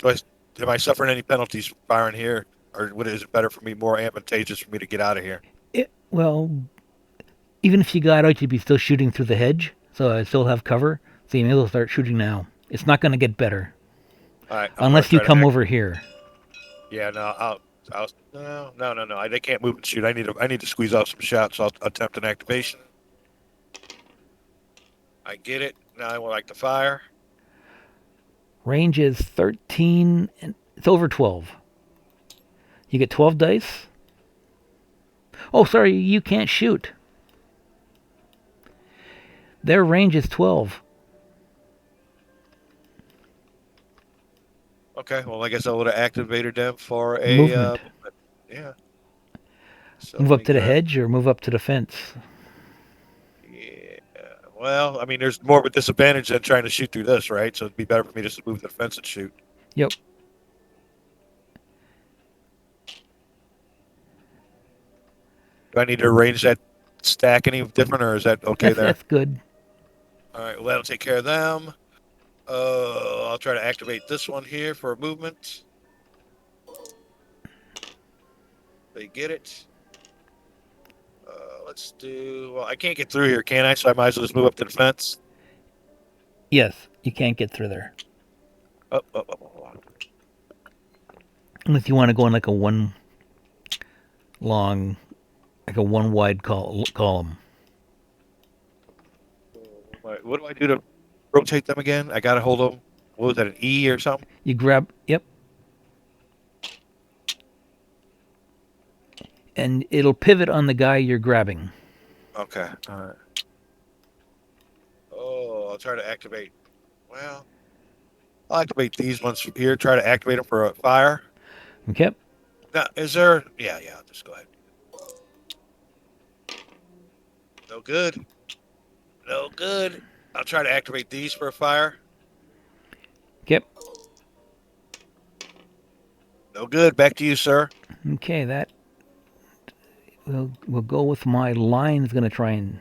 am I suffering any penalties for firing here, or is it better for me, more advantageous for me to get out of here? Well, even if you got out, you'd be still shooting through the hedge, so I still have cover. So you may as well start shooting now. It's not going to get better All right, I'm going to unless you try to come act. over here. Yeah, no, no. They can't move and shoot. I need to squeeze off some shots. So I'll attempt an activation. I get it. Now I would like to fire. Range is 13, and it's over 12. You get 12 dice. Oh, sorry, you can't shoot. Their range is 12. Okay, well, I guess I would have activated them for a Movement. movement. Yeah. So Move let up me to the grab. hedge or move up to the fence. Yeah. Well, I mean, there's more of a disadvantage than trying to shoot through this, right? So it'd be better for me just to move to the fence and shoot. Yep. Do I need to arrange that stack any different, or is that okay there? That's good. All right, well, that'll take care of them. I'll try to activate this one here for a movement. They get it. Let's do. Well, I can't get through here, can I? So I might as well just move up to the fence. Yes, you can't get through there. Oh. Unless you want to go in like a one long, like a one wide column. What do I do to rotate them again? I got to hold them. What was that, an E or something? You grab, yep, and it'll pivot on the guy you're grabbing. Okay. All right. Oh, I'll try to activate. Well, I'll activate these ones here. Try to activate them for a fire. Okay. Now, is there? Yeah. I'll just go ahead. No good. No good. I'll try to activate these for a fire. Yep. No good. Back to you, sir. Okay, that we'll go with my line. Is going to try and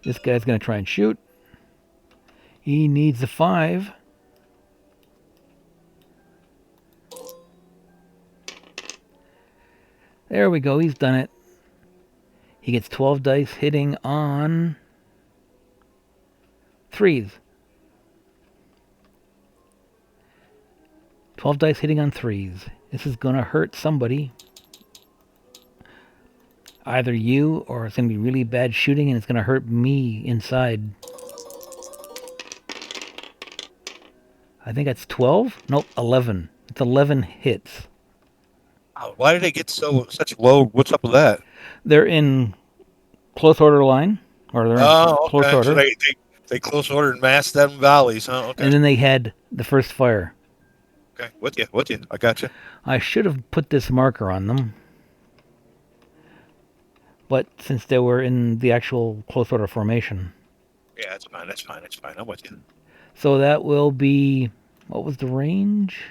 this guy's going to try and shoot. He needs a 5. There we go. He's done it. He gets 12 dice hitting on 3s. 12 dice hitting on 3s. This is going to hurt somebody. Either you, or it's going to be really bad shooting and it's going to hurt me inside. I think that's 12? Nope, 11. It's 11 hits. Oh, why did they get such low? What's up with that? They're in close order line, or they're in Oh, close okay. So order. they close ordered mass them volleys, huh? Okay. And then they had the first fire. Okay. With you. I got you. I should have put this marker on them. But since they were in the actual close order formation. Yeah, that's fine. That's fine. I'm with you. So that will be, what was the range?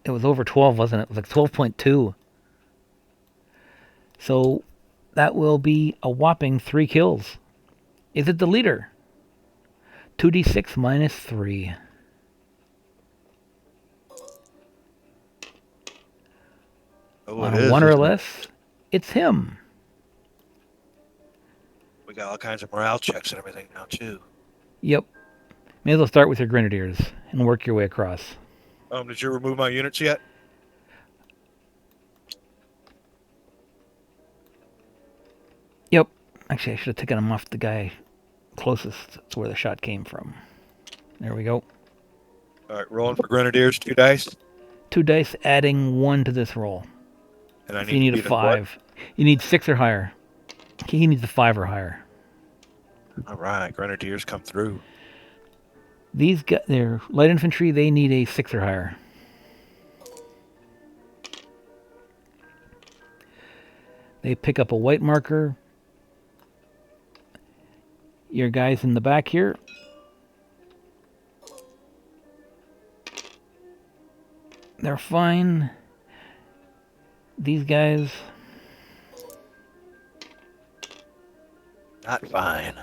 It was over 12, wasn't it? It was like 12.2. So that will be a whopping 3 kills. Is it the leader? 2d6 minus 3. Oh, On it a is, 1 or isn't it? less, it's him. we got all kinds of morale checks and everything now too. Yep. May as well start with your grenadiers and work your way across. Did you remove my units yet? Yep. Actually, I should have taken them off the guy closest to where the shot came from. There we go. All right, rolling for grenadiers, 2 dice, 2 dice, adding 1 to this roll. and I So you need need to a beat a what? 5. You need 6 or higher. He needs a 5 or higher. All right, grenadiers come through. These guys, they're light infantry. They need a 6 or higher. They pick up a white marker. Your guys in the back here. They're fine. These guys. Not fine.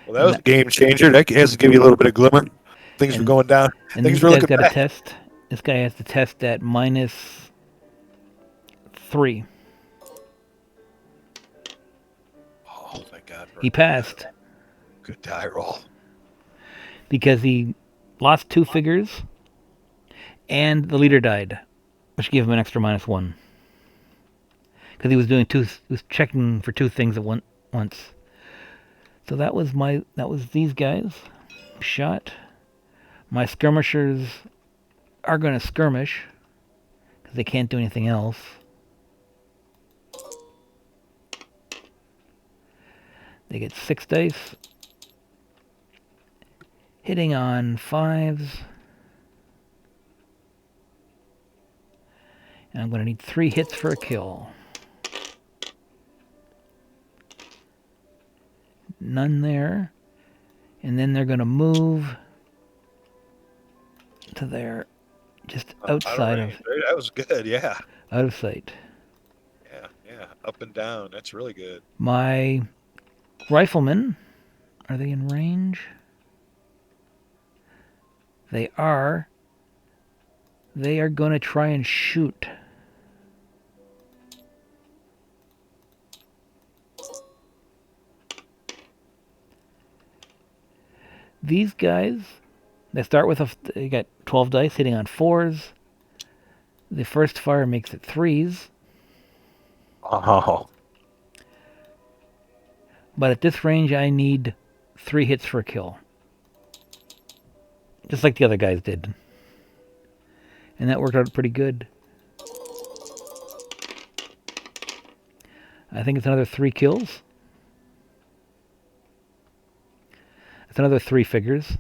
Well, that was a game changer. That has to give you a little bit of glimmer. Things were going down. And Things these were guys looking got a bad. test. This guy has to test at -3. Oh, thank God. He passed Good die roll. because he lost 2 figures and the leader died, which gave him an extra -1. Because he was doing he was checking for 2 things at once. So that was these guys. Shot. My skirmishers are going to skirmish because they can't do anything else. They get 6 dice. Hitting on 5s. And I'm going to need 3 hits for a kill. None there. And then they're going to move to there, just outside of. That was good, yeah. Out of sight. Yeah. Up and down. That's really good. My riflemen, are they in range? They are. They are going to try and shoot. These guys, they start with they got 12 dice hitting on 4s. The first fire makes it 3s. Oh. But at this range, I need 3 hits for a kill. Just like the other guys did. And that worked out pretty good. I think it's another 3 kills. It's another 3 figures.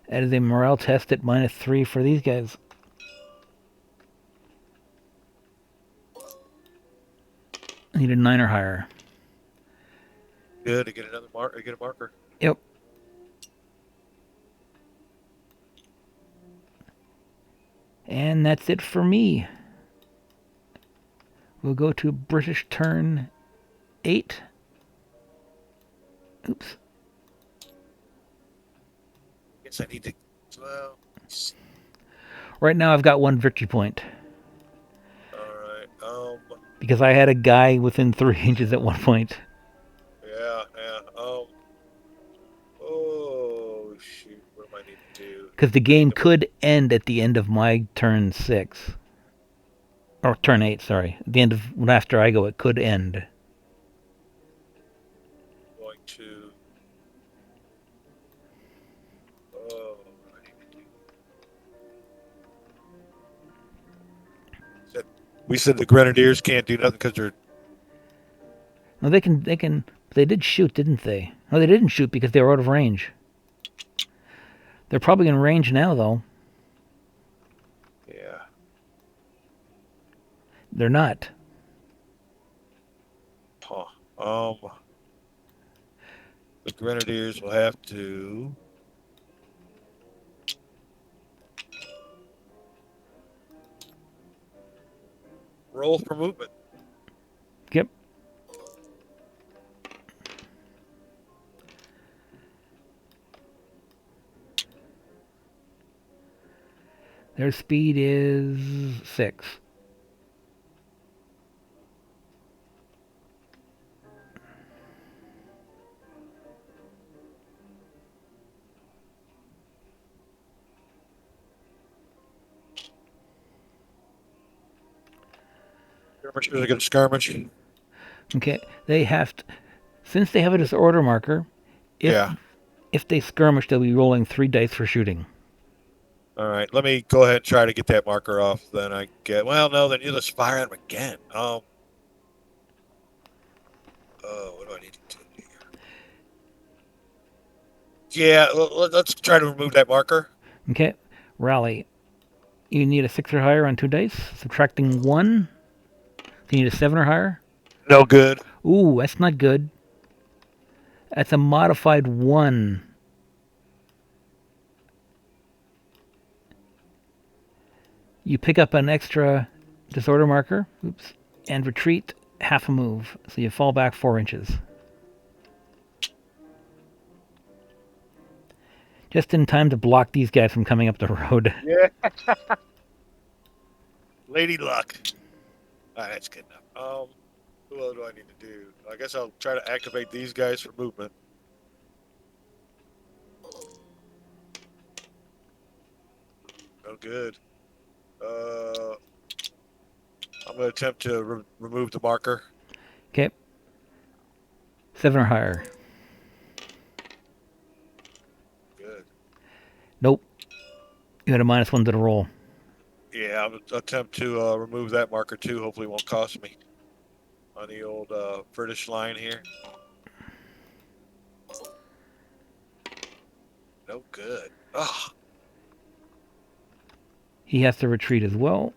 That is a morale test at -3 for these guys. I need a 9 or higher. Good to get another get a marker. Yep. And that's it for me. We'll go to British turn 8. Oops. Guess I need to. Well. Right now I've got 1 victory point. All right. Because I had a guy within 3 inches at one point. Yeah. Oh shoot! What do I need to do? Because the game could end at the end of my turn 6. Or turn 8, sorry. At the end of after I go, it could end. Going to. Oh, what do I need to do? We said the grenadiers can't do nothing because they're. No, they can. They did shoot, didn't they? No, they didn't shoot because they were out of range. They're probably in range now, though. Yeah. They're not. Huh. The grenadiers will have to. Roll for movement. Yep. Their speed is 6. Skirmishers are going to skirmish. Okay, they have to, since they have a disorder marker, if Yeah. if they skirmish, they'll be rolling 3 dice for shooting. All right. Let me go ahead and try to get that marker off. Then I get. Well, no. Then you just fire at him again. What do I need to do here? Yeah. Let's try to remove that marker. Okay, rally. You need a 6 or higher on 2 dice, subtracting 1. You need a 7 or higher. No good. Ooh, that's not good. That's a modified 1. You pick up an extra disorder marker, oops, and retreat half a move. So you fall back 4 inches. Just in time to block these guys from coming up the road. Yeah. Lady Luck. All right, that's good enough. Who else do I need to do? I guess I'll try to activate these guys for movement. Oh, good. I'm going to attempt to remove the marker. Okay. 7 or higher. Good. Nope. You had a -1 to the roll. Yeah, I'm going to attempt to remove that marker too. Hopefully it won't cost me on the old British line here. No good. Ugh. He has to retreat as well.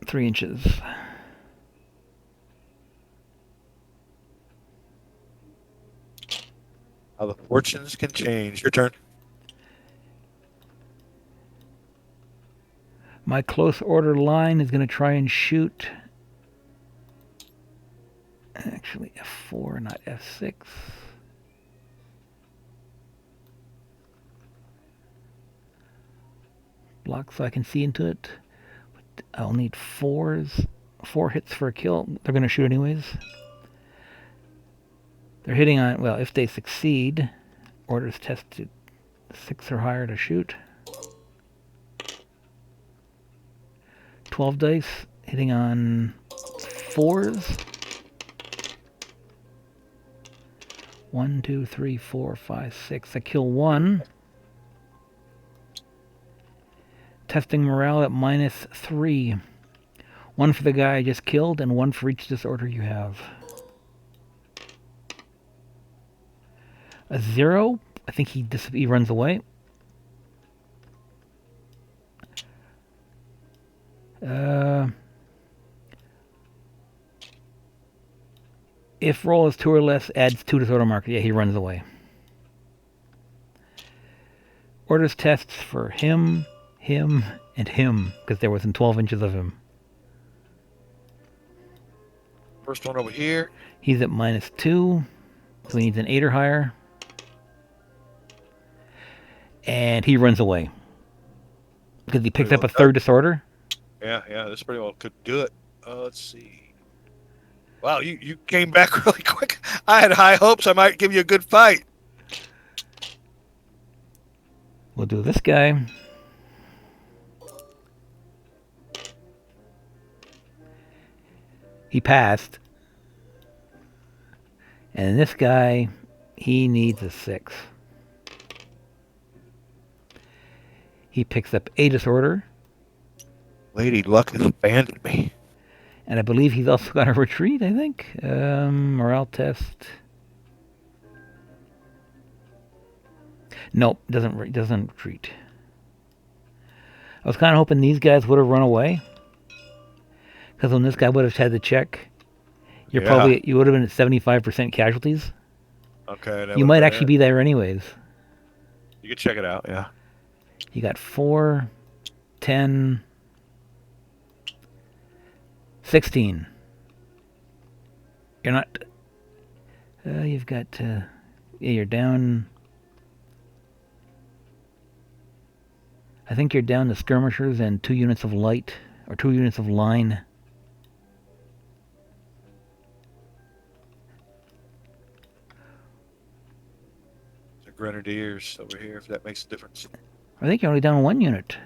Three inches. How the fortunes can change. Your turn. My close order line is going to try and shoot. Actually, F4, not F6. Block so I can see into it. But I'll need 4s. 4 hits for a kill. They're going to shoot anyways. They're hitting on, well, if they succeed, orders tested 6 or higher to shoot. 12 dice, hitting on 4s. 1, 2, 3, 4, 5, 6. I kill 1. Testing morale at -3. 1 for the guy I just killed, and 1 for each disorder you have. A 0. I think he runs away. If roll is 2 or less, adds 2 disorder marker. Yeah, he runs away. Orders tests for him, and him, because there wasn't 12 inches of him. First one over here. He's at -2, so he needs an 8 or higher. And he runs away. Because he picked up a 3rd disorder. Yeah, this pretty well could do it. Let's see. Wow, you came back really quick. I had high hopes I might give you a good fight. We'll do this guy. He passed. And this guy, he needs a 6. He picks up a disorder. Lady Luck has abandoned me. And I believe he's also got a retreat, I think. Morale test. Nope, doesn't retreat. I was kind of hoping these guys would have run away. Because when this guy would have had to check, you would have been at 75% casualties. Okay. You might actually be there anyways. You can check it out, yeah. You got 4, 10, 16. You're not... you've got... yeah, you're down I think you're down to skirmishers and 2 units of light, or 2 units of line. The grenadiers over here, if that makes a difference. I think you're only down 1 unit.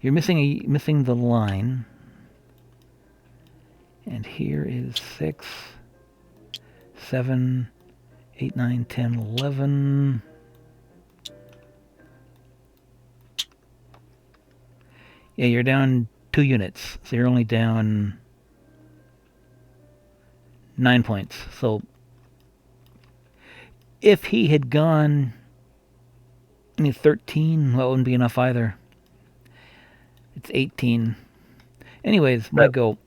You're missing the line. And here is 6, 7, 8, 9, 10, 11. Yeah, you're down 2 units. So you're only down 9 points. So if he had gone 13, well, it wouldn't be enough either. It's 18. Anyways, my go.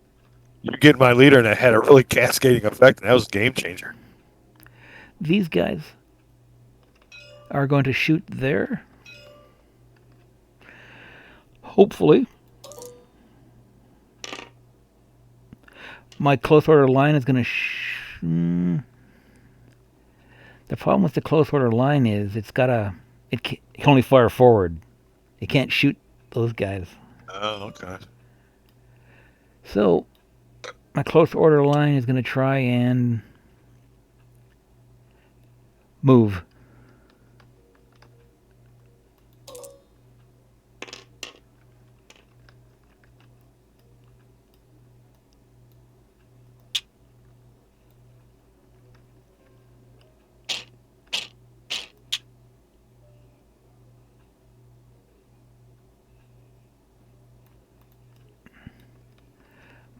You get my leader, and it had a really cascading effect, and that was a game changer. These guys are going to shoot there. Hopefully. My close order line is going to... The problem with the close order line is it can only fire forward. It can't shoot those guys. Oh, okay. So my close order line is going to try and move.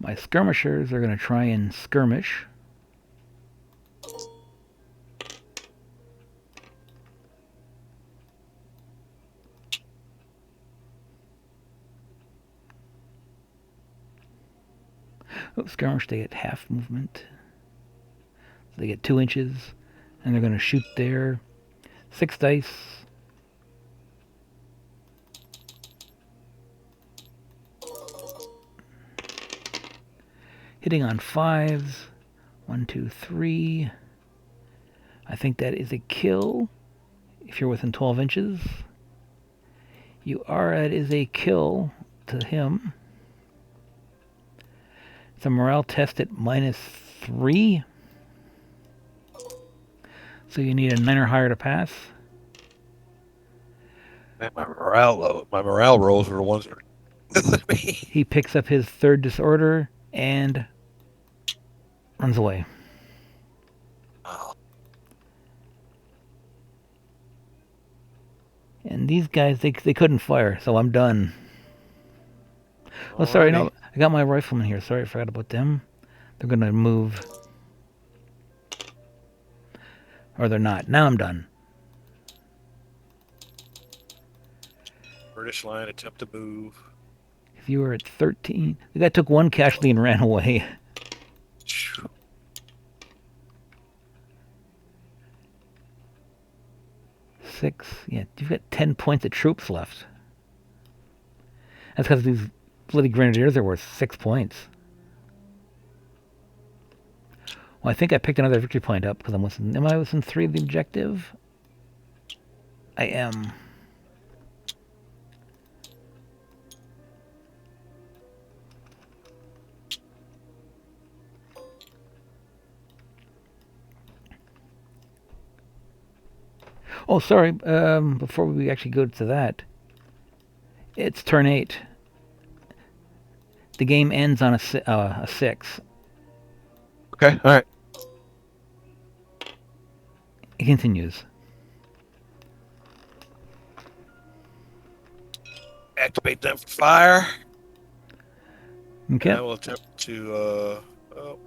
My skirmishers are going to try and skirmish. Oh, skirmish, they get half movement. So they get 2 inches, and they're going to shoot there. 6 dice. Hitting on 5s. 1, 2, 3. I think that is a kill if you're within 12 inches. You are, it is a kill to him. It's a morale test at -3. So you need a 9 or higher to pass. Man, my morale rolls are the ones that are me. He picks up his 3rd disorder and runs away. Oh. And these guys, they couldn't fire, so I'm done. Oh, sorry, no, I got my riflemen here. Sorry, I forgot about them. They're going to move. Or they're not. Now I'm done. British line attempt to move. If you were at 13, the guy took 1 casualty and ran away. 6, yeah, you've got 10 points of troops left. That's because these bloody grenadiers are worth 6 points. Well, I think I picked another victory point up because am I within 3 of the objective? I am. Oh, sorry. Before we actually go to that, it's turn 8. The game ends on a 6. Okay, all right. It continues. Activate them for fire. Okay. I will attempt to. Oh,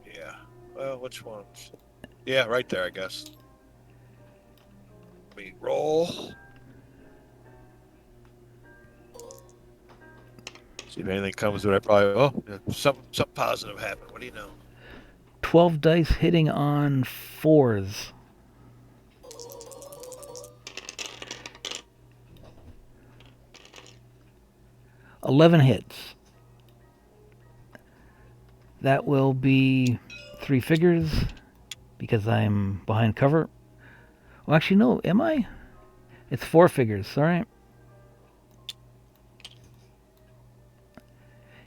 yeah. Well, which ones? Yeah, right there, I guess. We roll. See if anything comes to it. I probably something positive happened. What do you know? 12 dice hitting on 4s. $11 hits. That will be 3 figures because I'm behind cover. Well, actually, no. Am I? It's 4 figures, alright?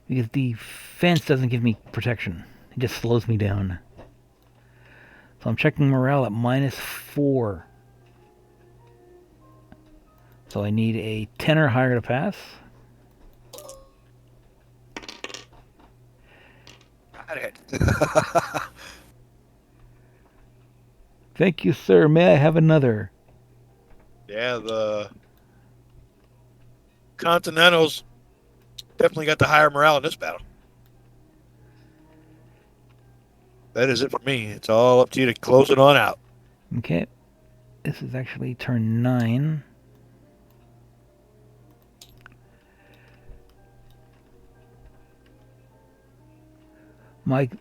Because the fence doesn't give me protection. It just slows me down. So I'm checking morale at -4. So I need a 10 or higher to pass. Got it. Thank you, sir. May I have another? Yeah, the Continentals definitely got the higher morale in this battle. That is it for me. It's all up to you to close it on out. Okay. This is actually turn 9.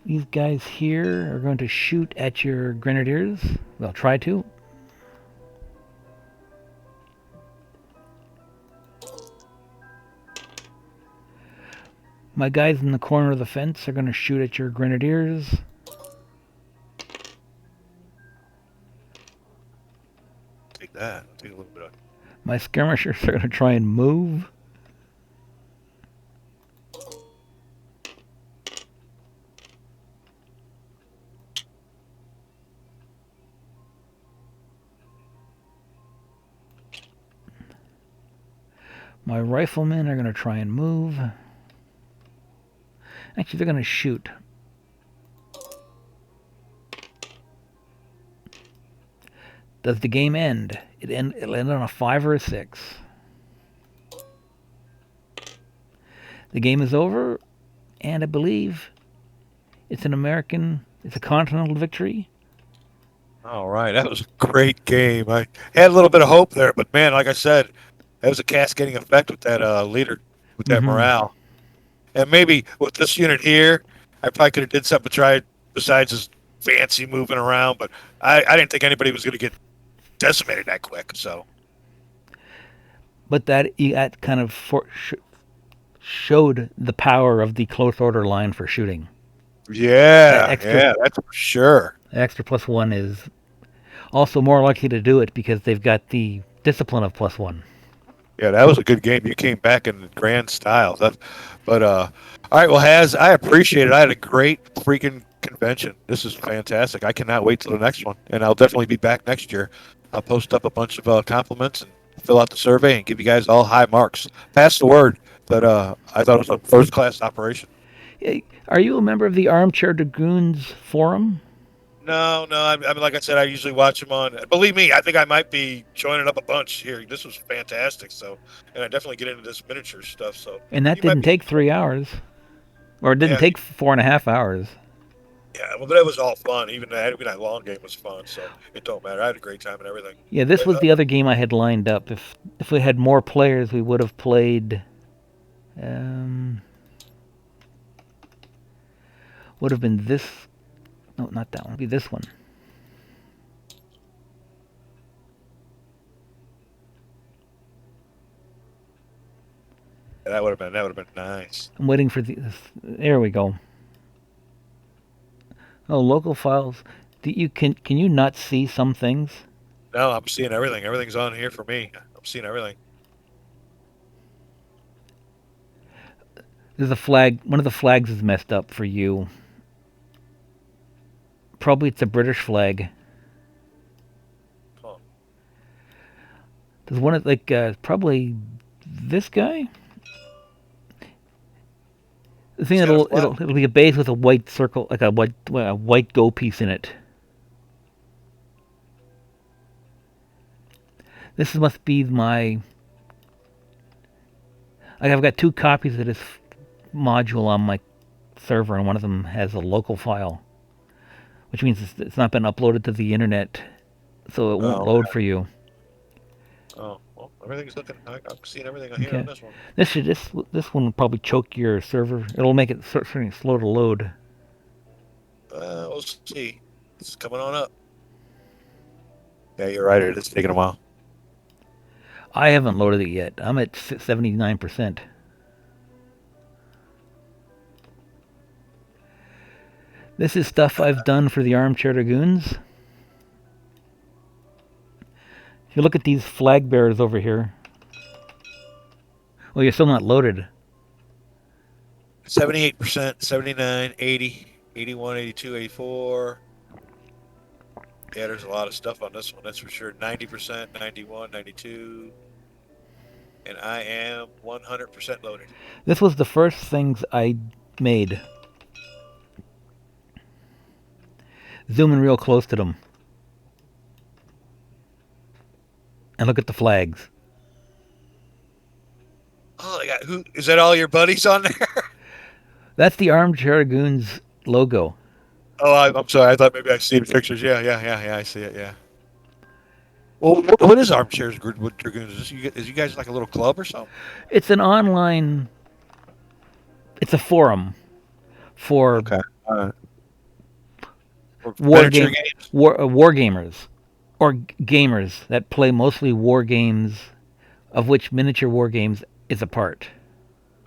These guys here are going to shoot at your grenadiers. Well, try to. My guys in the corner of the fence are going to shoot at your grenadiers. Take that. Take a little bit of. My skirmishers are going to try and move. My riflemen are going to try and move. Actually, they're going to shoot. Does the game end? It'll end on a 5 or a 6. The game is over, and I believe it's a continental victory. All right, that was a great game. I had a little bit of hope there, but man, like I said, that was a cascading effect with that leader, with that morale. And maybe with this unit here, I probably could have did something to try besides just fancy moving around, but I didn't think anybody was going to get decimated that quick. So, But that kind of showed the power of the close order line for shooting. yeah, that's for sure. The extra +1 is also more likely to do it because they've got the discipline of +1. Yeah, that was a good game. You came back in grand style. All right, well, Haz, I appreciate it. I had a great freaking convention. This is fantastic. I cannot wait till the next one, and I'll definitely be back next year. I'll post up a bunch of compliments and fill out the survey and give you guys all high marks. Pass the word that I thought it was a first-class operation. Are you a member of the Armchair Dragoons forum? No. I mean, like I said, I usually watch them on. Believe me, I think I might be joining up a bunch here. This was fantastic. So, and I definitely get into this miniature stuff. So, And that didn't take 3 hours. Or it didn't take 4.5 hours. Yeah, well, that was all fun. Even that long game was fun. So it don't matter. I had a great time and everything. Yeah, this was the other game I had lined up. If we had more players, we would have played. Would have been this. No, not that one. It'd be this one. Yeah, that would have been nice. I'm waiting for this. There we go. Oh, local files. Can you not see some things? No, I'm seeing everything. Everything's on here for me. I'm seeing everything. There's a flag. One of the flags is messed up for you. Probably it's a British flag. Huh. There's one probably this guy. The thing it'll be a base with a white circle, like a white go piece in it. This must be my. I've got 2 copies of this module on my server, and one of them has a local file, which means it's not been uploaded to the internet, so it won't load for you. Oh, well, everything's looking. I'm seeing everything on here on this one. This one will probably choke your server. It'll make it certainly slow to load. We'll see. It's coming on up. Yeah, you're right. It is taking a while. I haven't loaded it yet. I'm at 79%. This is stuff I've done for the Armchair Dragoons. If you look at these flag bearers over here, well, you're still not loaded. 78%, 79, 80, 81, 82, 84. Yeah, there's a lot of stuff on this one, that's for sure. 90%, 91, 92. And I am 100% loaded. This was the first things I made. Zoom in real close to them. And look at the flags. Oh, they got who? Is that all your buddies on there? That's the Armchair Dragoons logo. Oh, I'm sorry. I thought maybe I seen pictures. Yeah. I see it. Yeah. Well, what is Armchair Dragoons? Is you guys like a little club or something? It's an online. It's a forum for Okay. war Miniature game games. war gamers or gamers that play mostly war games, of which miniature war games is a part.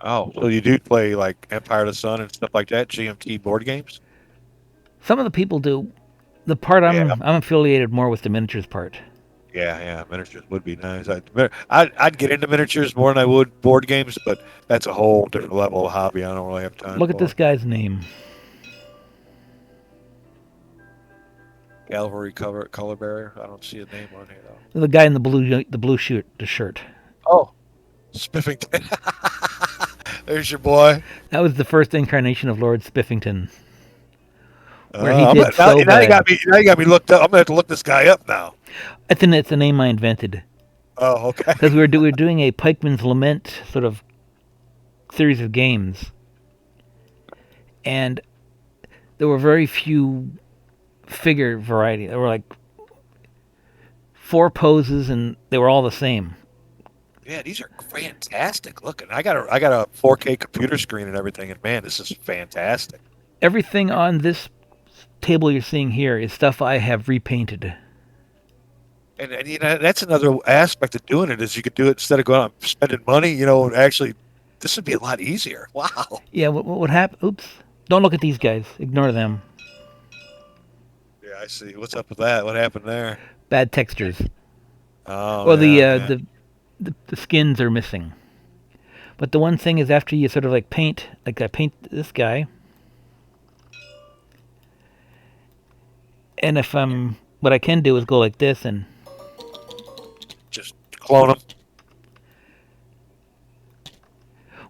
Oh, so you do play like Empire of the Sun and stuff like that? GMT board games? Some of the people do. The part Yeah. I'm affiliated more with the miniatures part. Yeah. Miniatures would be nice. I'd get into miniatures more than I would board games, but that's a whole different level of hobby. I don't really have time Look at for. this guy's name. Cavalry color bearer. I don't see a name on here though. The guy in the blue shirt. Oh, Spiffington. There's your boy. That was the first incarnation of Lord Spiffington. Where he now, did so now you got me. Now you got me looked up. I'm gonna have to look this guy up now. It's a name I invented Oh, okay. because we were doing a Pikeman's Lament sort of series of games, and there were very few figure variety. There were like 4 poses, and they were all the same. Yeah, these are fantastic looking. I got a 4K computer screen and everything, and man, this is fantastic. Everything on this table you're seeing here is stuff I have repainted. And you know that's another aspect of doing it is you could do it instead of going out and spending money. You know, actually, this would be a lot easier. Wow. Yeah, what happened? Oops! Don't look at these guys. Ignore them. Yeah, I see. What's up with that? What happened there? Bad textures. Oh, Or yeah. the skins are missing. But the one thing is after you sort of like paint, like I paint this guy, and if what I can do is go like this and Just clone them.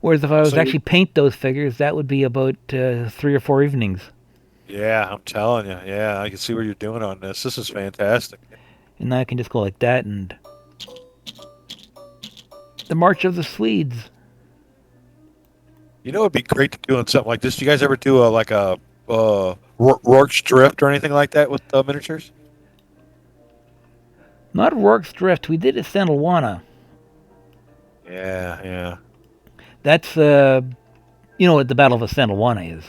whereas if I was So you- actually paint those figures, that would be about 3 or 4 evenings. Yeah, I'm telling you. Yeah, I can see what you're doing on this. This is fantastic. And now I can just go like that and the March of the Swedes. You know, it'd be great to do on something like this. Do you guys ever do Rorke's Drift or anything like that with miniatures? Not Rorke's Drift. We did at Sandalwana. Yeah. That's you know what the Battle of Sandalwana is.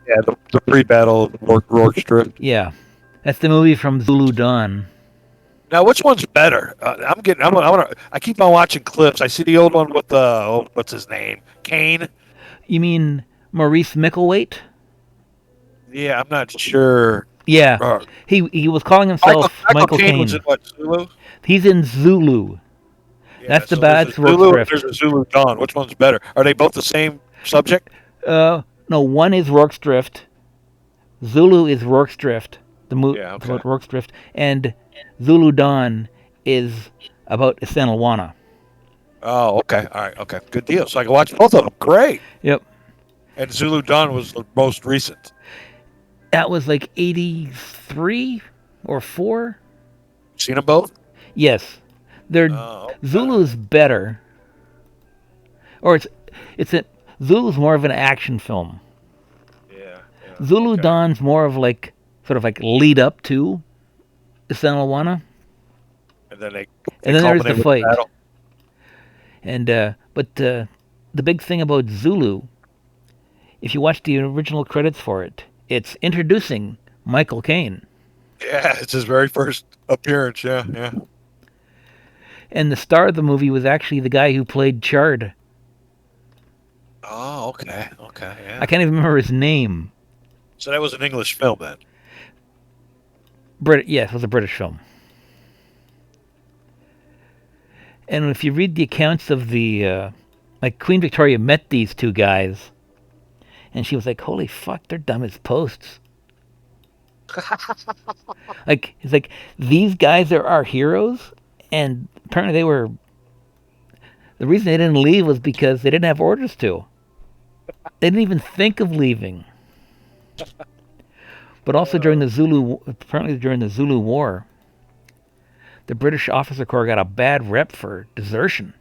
Yeah, the pre-battle Rorke's Drift. Yeah, that's the movie from Zulu Dawn. Now, which one's better? I keep on watching clips. I see the old one with what's his name? Kane. You mean Maurice Micklethwait? Yeah, I'm not sure. Yeah, he was calling himself Michael Caine Caine. was in what, Zulu? He's in Zulu. Yeah, That's the so bad there's a Zulu, Rorke's there's Drift. a Zulu Dawn. Which one's better? Are they both the same subject? No, one is Rorke's Drift. Zulu is Rorke's Drift. The movie Yeah, okay. about Rorke's Drift, and Zulu Dawn is about Sandalwana. Oh, okay. All right. Okay. Good deal. So I can watch both of them. Great. Yep, And Zulu Dawn was the most recent. that was like 83 or 4. Seen them both? Yes, they're Oh, okay. Zulu's better, or Zulu's more of an action film. Yeah. Zulu okay. Dawn's more of like sort of like lead up to Sandalwana, And then they and then there's culminate the with fight. battle. And but the big thing about Zulu, if you watch the original credits for it, it's introducing Michael Caine, Yeah, it's his very first appearance. Yeah. and the star of the movie was actually the guy who played Chard. Oh, okay. Yeah. I can't even remember his name. So that was an English film then. Yes, it was a British film. And if you read the accounts of the, like Queen Victoria met these two guys, and she was like, "Holy fuck, they're dumb as posts." Like it's like these guys are our heroes, and apparently they were. The reason they didn't leave was because they didn't have orders to. They didn't even think of leaving. But also apparently during the Zulu War, the British officer corps got a bad rep for desertion.